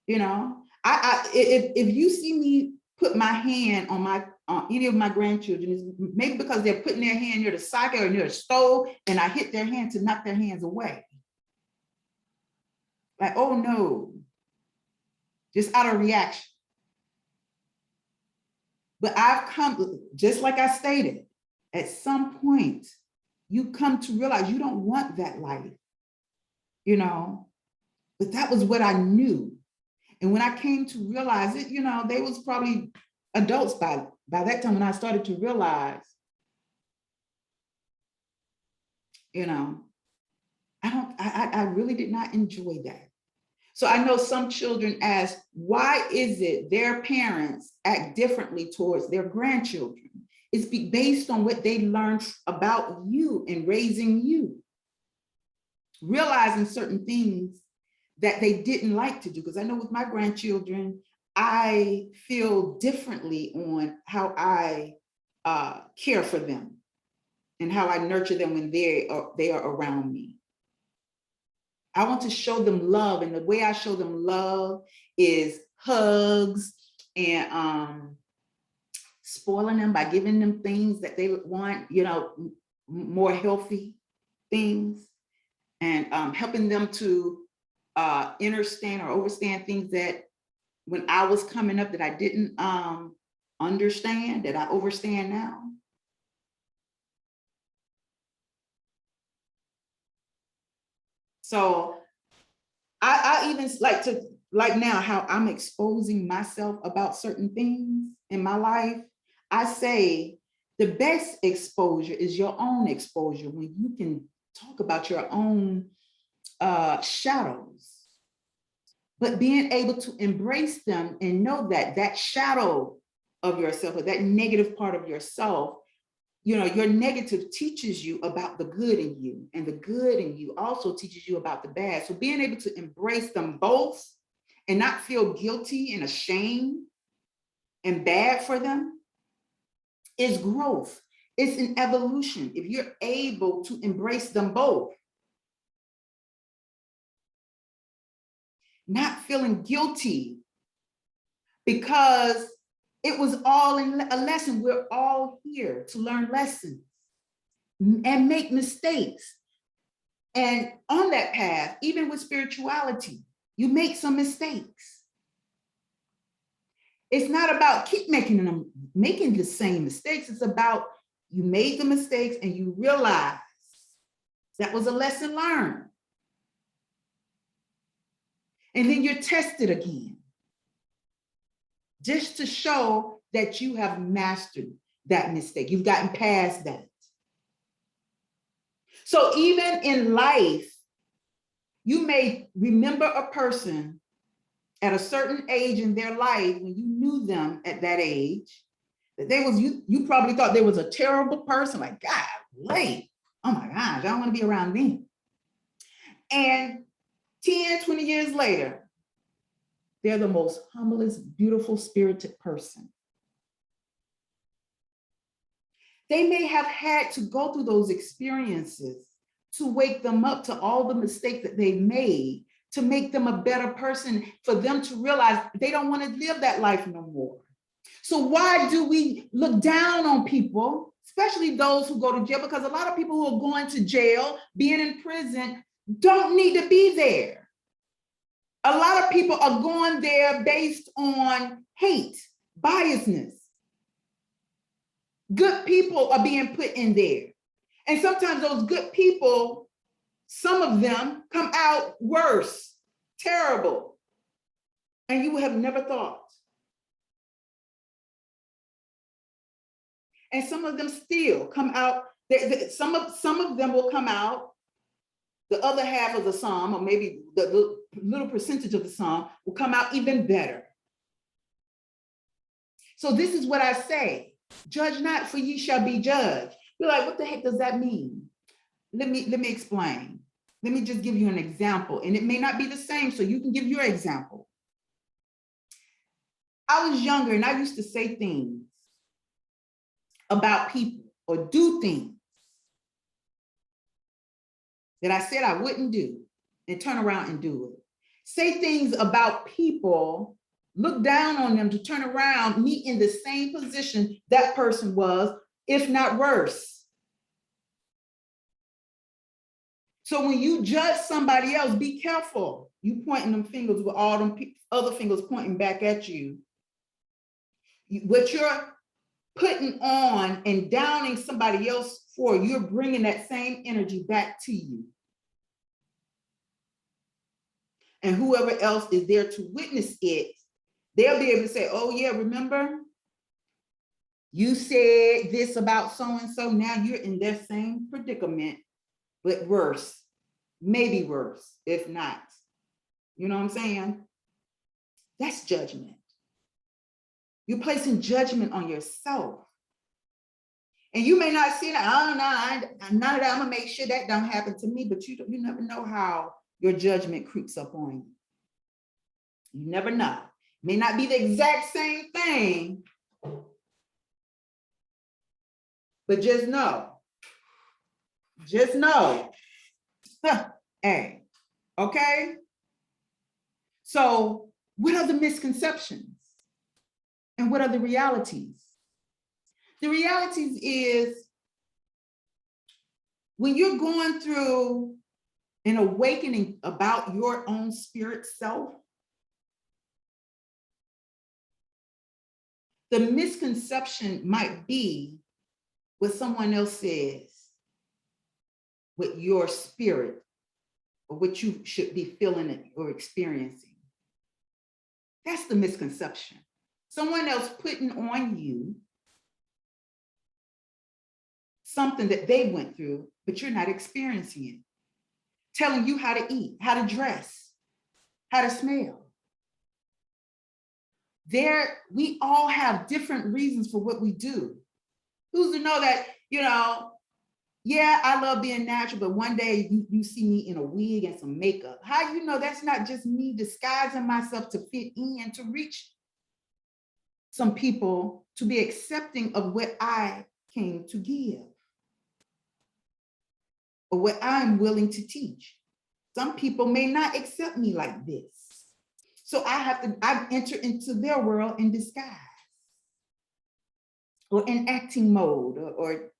[SPEAKER 1] If you see me put my hand on any of my grandchildren, it's maybe because they're putting their hand near the socket or near the stove, and I hit their hand to knock their hands away. Like, oh no, just out of reaction. But I've come, just like I stated, at some point, you come to realize you don't want that life, but that was what I knew. And when I came to realize it, they was probably adults by that time when I started to realize, I really did not enjoy that. So I know some children ask, why is it their parents act differently towards their grandchildren? It's based on what they learned about you and raising you, realizing certain things that they didn't like to do. Because I know with my grandchildren, I feel differently on how I care for them and how I nurture them when they are around me. I want to show them love, and the way I show them love is hugs and spoiling them by giving them things that they want, more healthy things, and helping them to understand or understand things that when I was coming up that I didn't understand, that I understand now. So I even like now how I'm exposing myself about certain things in my life. I say the best exposure is your own exposure, when you can talk about your own shadows, but being able to embrace them and know that that shadow of yourself or that negative part of yourself, your negative teaches you about the good in you, and the good in you also teaches you about the bad. So being able to embrace them both and not feel guilty and ashamed and bad for them is growth. It's an evolution. If you're able to embrace them both, not feeling guilty because it was all in a lesson. We're all here to learn lessons and make mistakes. And on that path, even with spirituality, you make some mistakes. It's not about keep making the same mistakes. It's about you made the mistakes and you realize that was a lesson learned. And then you're tested again, just to show that you have mastered that mistake. You've gotten past that. So even in life, you may remember a person at a certain age in their life when you knew them at that age, that they was, you probably thought they was a terrible person, like, God, wait, oh my gosh, I don't want to be around them. And 10, 20 years later, they're the most humblest, beautiful spirited person. They may have had to go through those experiences to wake them up to all the mistakes that they've made, to make them a better person, for them to realize they don't want to live that life no more. So why do we look down on people, especially those who go to jail? Because a lot of people who are going to jail, being in prison, don't need to be there. A lot of people are going there based on hate, biasness. Good people are being put in there. And sometimes those good people, some of them come out worse, terrible, and you would have never thought. And some of them still come out, some of them will come out, the other half of the psalm, or maybe the little percentage of the psalm will come out even better. So this is what I say, judge not, for ye shall be judged. You're like, what the heck does that mean? Let me explain. Let me just give you an example, and it may not be the same, so you can give your example. I was younger and I used to say things about people or do things that I said I wouldn't do and turn around and do it. Say things about people, look down on them to turn around, me in the same position that person was, if not worse. So when you judge somebody else, be careful. You pointing them fingers with all them other fingers pointing back at you. What you're putting on and downing somebody else for, you're bringing that same energy back to you. And whoever else is there to witness it, they'll be able to say, oh yeah, remember? You said this about so-and-so, now you're in that same predicament, but worse, maybe worse, if not. You know what I'm saying? That's judgment. You're placing judgment on yourself. And you may not see that, oh no, none of that, I'm gonna make sure that don't happen to me, but you never know how your judgment creeps up on you. You never know. It may not be the exact same thing, but just know, hey, okay? So what are the misconceptions? And what are the realities? The realities is when you're going through an awakening about your own spirit self, the misconception might be what someone else says, what your spirit or what you should be feeling or experiencing. That's the misconception. Someone else putting on you something that they went through, but you're not experiencing it. Telling you how to eat, how to dress, how to smell. We all have different reasons for what we do. Who's to know that, yeah, I love being natural, but one day you see me in a wig and some makeup. How you know that's not just me disguising myself to fit in, to reach some people to be accepting of what I came to give or what I'm willing to teach. Some people may not accept me like this. So I enter into their world in disguise or in acting mode or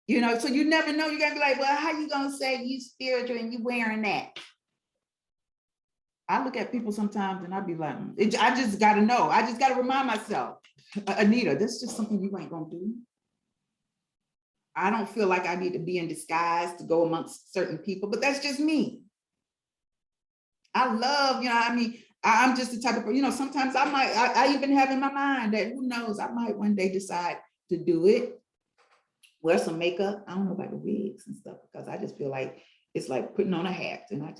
[SPEAKER 1] you know, so you never know. You're gonna be like, well, how you gonna say you spiritual and you wearing that? I look at people sometimes and I be like, I just gotta know. I just gotta remind myself, Anita, that's just something you ain't gonna do. I don't feel like I need to be in disguise to go amongst certain people, but that's just me. I love, you know, I mean, I'm just the type of, you know, sometimes I even have in my mind that who knows, I might one day decide to do it. Wear some makeup. I don't know about the wigs and stuff because I just feel like it's like putting on a hat, and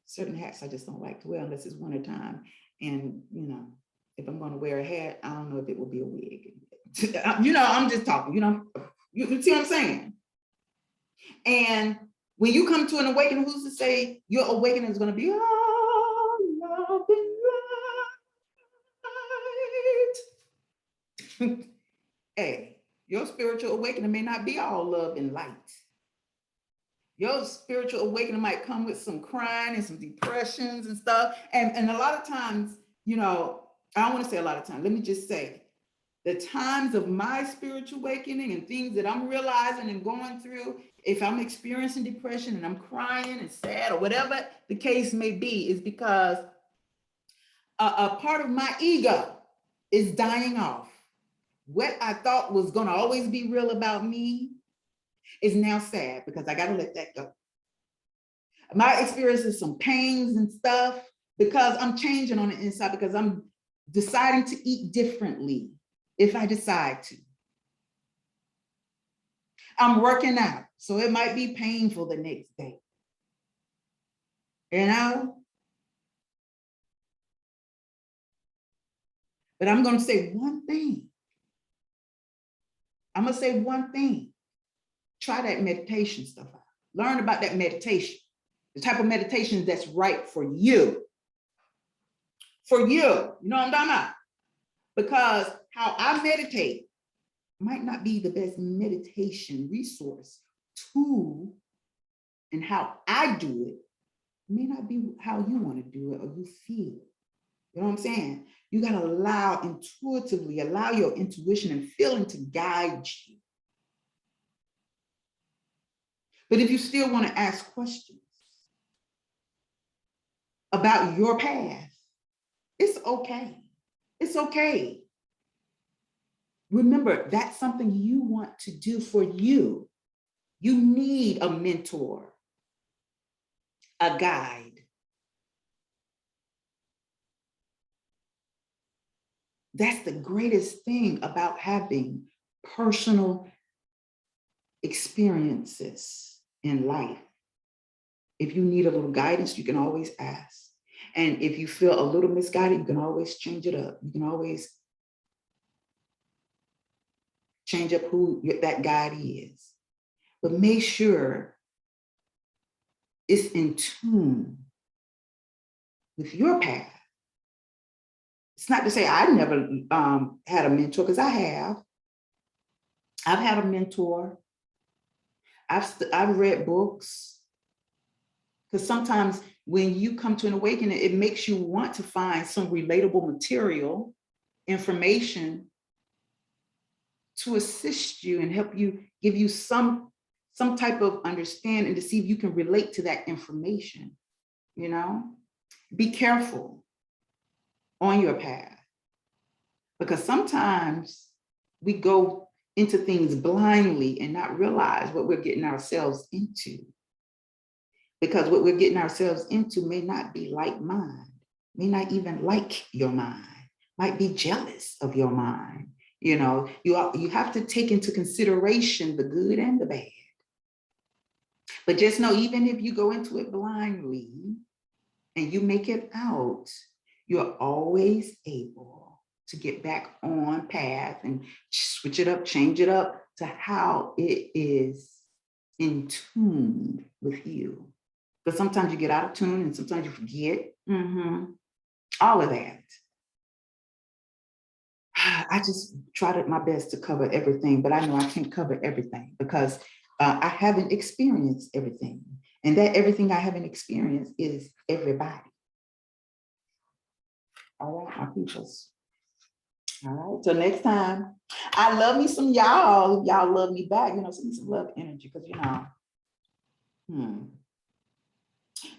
[SPEAKER 1] certain hats I just don't like to wear unless it's wintertime. And you know, if I'm going to wear a hat, I don't know if it will be a wig. You know, I'm just talking. You know, you see what I'm saying? And when you come to an awakening, who's to say your awakening is going to be all love and light? Hey. Your spiritual awakening may not be all love and light. Your spiritual awakening might come with some crying and some depressions and stuff. And a lot of times, you know, I don't want to say a lot of times, let me just say, the times of my spiritual awakening and things that I'm realizing and going through, if I'm experiencing depression and I'm crying and sad or whatever the case may be, is because a part of my ego is dying off. What I thought was going to always be real about me is now sad because I got to let that go. My experience is some pains and stuff because I'm changing on the inside, because I'm deciding to eat differently if I decide to. I'm working out, so it might be painful the next day. You know? But I'm going to say one thing. I'm going to say one thing. Try that meditation stuff out. Learn about that meditation. The type of meditation that's right for you. For you. You know what I'm talking about? Because how I meditate might not be the best meditation resource tool, and how I do it may not be how you want to do it or you feel. You know what I'm saying? You got to allow your intuition and feeling to guide you. But if you still want to ask questions about your path, it's okay. It's okay. Remember, that's something you want to do for you. You need a mentor, a guide. That's the greatest thing about having personal experiences in life. If you need a little guidance, you can always ask. And if you feel a little misguided, you can always change it up. You can always change up who that guide is. But make sure it's in tune with your path. It's not to say I never had a mentor, because I have. I've had a mentor. I've read books. Because sometimes when you come to an awakening, it makes you want to find some relatable material, information to assist you and help you, give you some type of understanding to see if you can relate to that information. You know, be careful on your path, because sometimes we go into things blindly and not realize what we're getting ourselves into. Because what we're getting ourselves into may not be like mind, may not even like your mind, might be jealous of your mind. You know, you have to take into consideration the good and the bad. But just know, even if you go into it blindly and you make it out, you're always able to get back on path and switch it up, change it up to how it is in tune with you. But sometimes you get out of tune and sometimes you forget. all of that. I just tried my best to cover everything, but I know I can't cover everything because I haven't experienced everything. And that everything I haven't experienced is everybody. All right, my peoples. All right, till next time. I love me some y'all. Y'all love me back. Send me some love energy because, and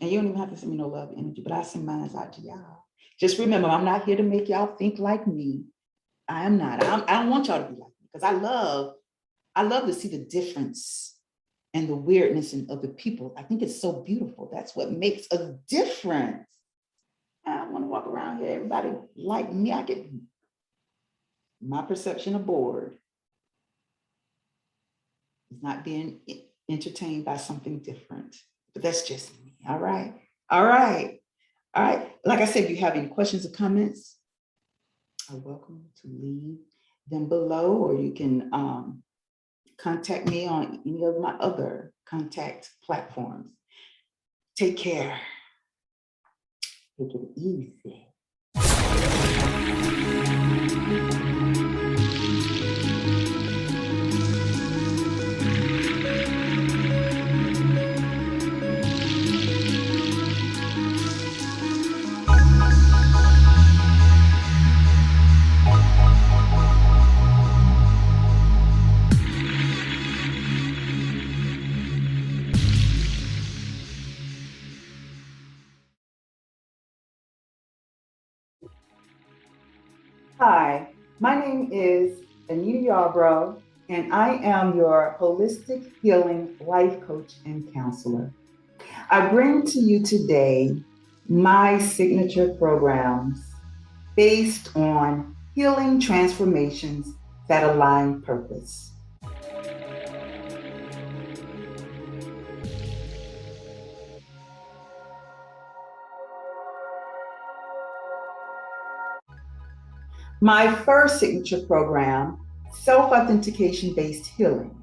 [SPEAKER 1] you don't even have to send me no love energy, but I send mine out to y'all. Just remember, I'm not here to make y'all think like me. I am not. I don't want y'all to be like me because I love to see the difference and the weirdness in other people. I think it's so beautiful. That's what makes a difference. I don't want to walk around here, everybody like me. I get my perception of bored is not being entertained by something different. But that's just me. All right. All right. All right. Like I said, if you have any questions or comments, are welcome to leave them below, or you can contact me on any of my other contact platforms. Take care. Take it easy. Hi, my name is AnitaYarbrough, and I am your holistic healing life coach and counselor. I bring to you today my signature programs based on healing transformations that align purpose. My first signature program, self-authentication based healing.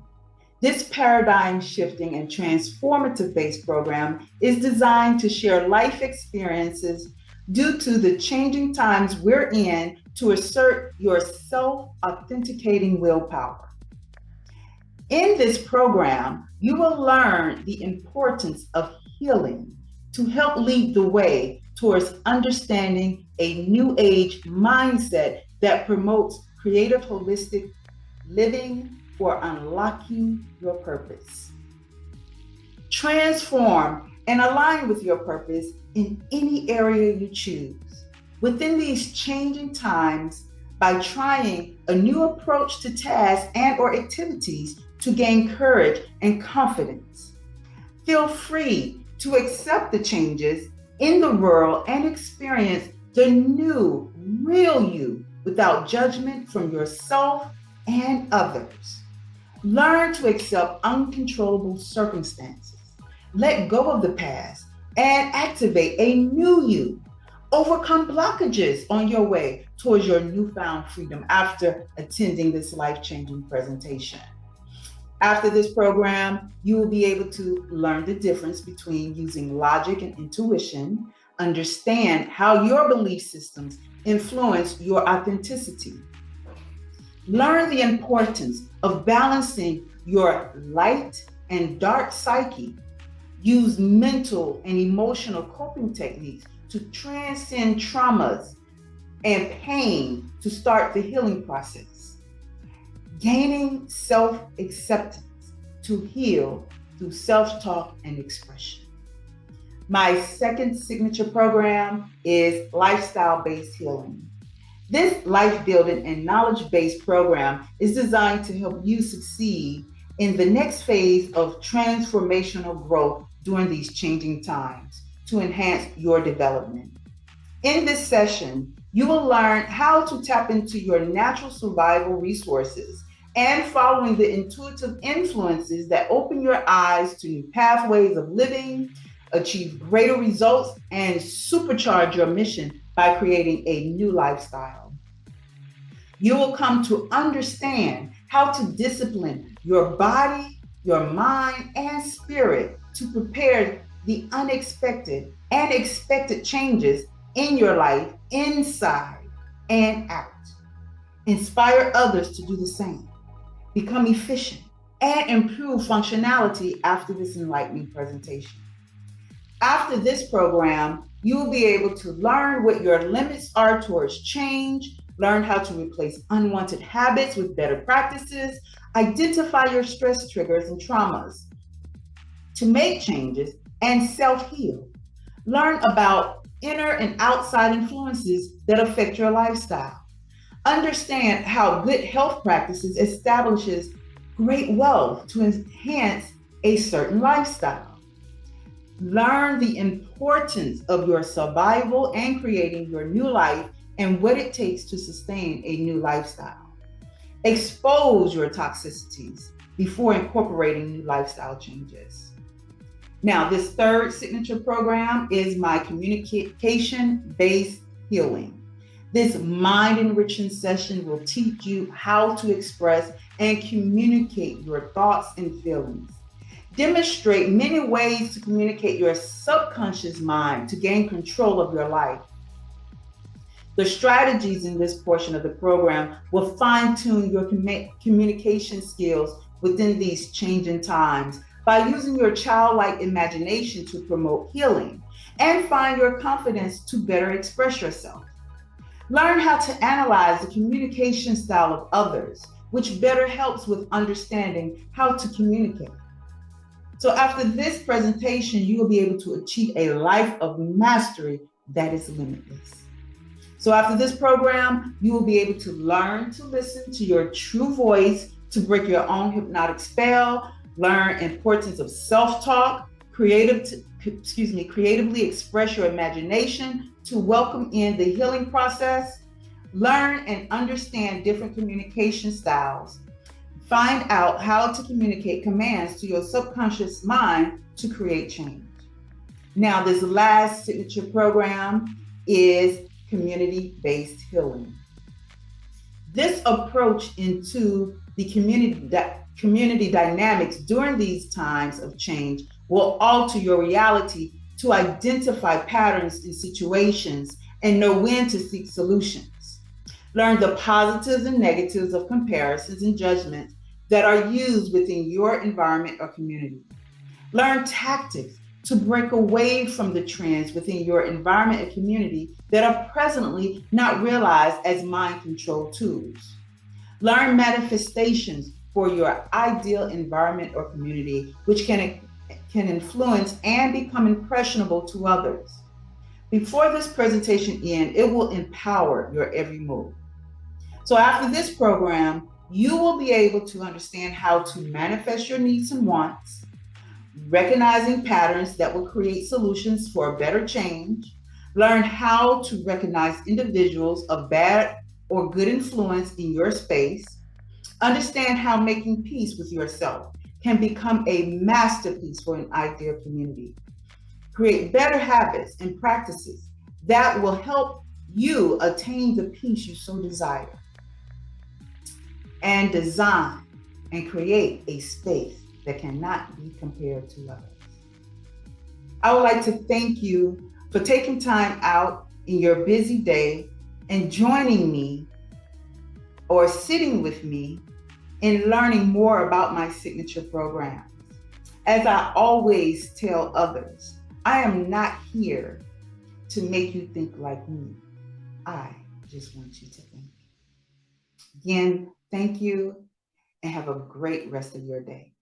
[SPEAKER 1] This paradigm shifting and transformative based program is designed to share life experiences due to the changing times we're in to assert your self-authenticating willpower. In this program, you will learn the importance of healing to help lead the way towards understanding a new age mindset that promotes creative holistic living for unlocking your purpose. Transform and align with your purpose in any area you choose. Within these changing times, by trying a new approach to tasks and or activities to gain courage and confidence. Feel free to accept the changes in the world and experience the new, real you without judgment from yourself and others. Learn to accept uncontrollable circumstances. Let go of the past and activate a new you. Overcome blockages on your way towards your newfound freedom after attending this life-changing presentation. After this program, you will be able to learn the difference between using logic and intuition, understand how your belief systems influence your authenticity. Learn the importance of balancing your light and dark psyche. Use mental and emotional coping techniques to transcend traumas and pain to start the healing process. Gaining self-acceptance to heal through self-talk and expression. My second signature program is lifestyle-based healing. This life-building and knowledge-based program is designed to help you succeed in the next phase of transformational growth during these changing times to enhance your development. In this session, you will learn how to tap into your natural survival resources and following the intuitive influences that open your eyes to new pathways of living, achieve greater results, and supercharge your mission by creating a new lifestyle. You will come to understand how to discipline your body, your mind, and spirit to prepare the unexpected and expected changes in your life, inside and out. Inspire others to do the same. Become efficient and improve functionality after this enlightening presentation. After this program, you will be able to learn what your limits are towards change, learn how to replace unwanted habits with better practices, identify your stress triggers and traumas to make changes, and self-heal. Learn about inner and outside influences that affect your lifestyle. Understand how good health practices establishes great wealth to enhance a certain lifestyle. Learn the importance of your survival and creating your new life and what it takes to sustain a new lifestyle. Expose your toxicities before incorporating new lifestyle changes. Now, this third signature program is my communication-based healing. This mind-enriching session will teach you how to express and communicate your thoughts and feelings. Demonstrate many ways to communicate your subconscious mind to gain control of your life. The strategies in this portion of the program will fine-tune your communication skills within these changing times by using your childlike imagination to promote healing and find your confidence to better express yourself. Learn how to analyze the communication style of others, which better helps with understanding how to communicate. So after this presentation, you will be able to achieve a life of mastery that is limitless. So after this program, you will be able to learn to listen to your true voice, to break your own hypnotic spell, learn importance of self-talk, creatively express your imagination to welcome in the healing process, learn and understand different communication styles, find out how to communicate commands to your subconscious mind to create change. Now, this last signature program is community-based healing. This approach into the community dynamics during these times of change will alter your reality to identify patterns in situations and know when to seek solutions. Learn the positives and negatives of comparisons and judgments that are used within your environment or community. Learn tactics to break away from the trends within your environment and community that are presently not realized as mind control tools. Learn manifestations for your ideal environment or community, which can influence and become impressionable to others. Before this presentation ends, it will empower your every move. So after this program, you will be able to understand how to manifest your needs and wants, recognizing patterns that will create solutions for a better change, learn how to recognize individuals of bad or good influence in your space, understand how making peace with yourself can become a masterpiece for an ideal community, create better habits and practices that will help you attain the peace you so desire, and design and create a space that cannot be compared to others. I would like to thank you for taking time out in your busy day and joining me or sitting with me in learning more about my signature programs. As I always tell others, I am not here to make you think like me. I just want you to think. Again, thank you and have a great rest of your day.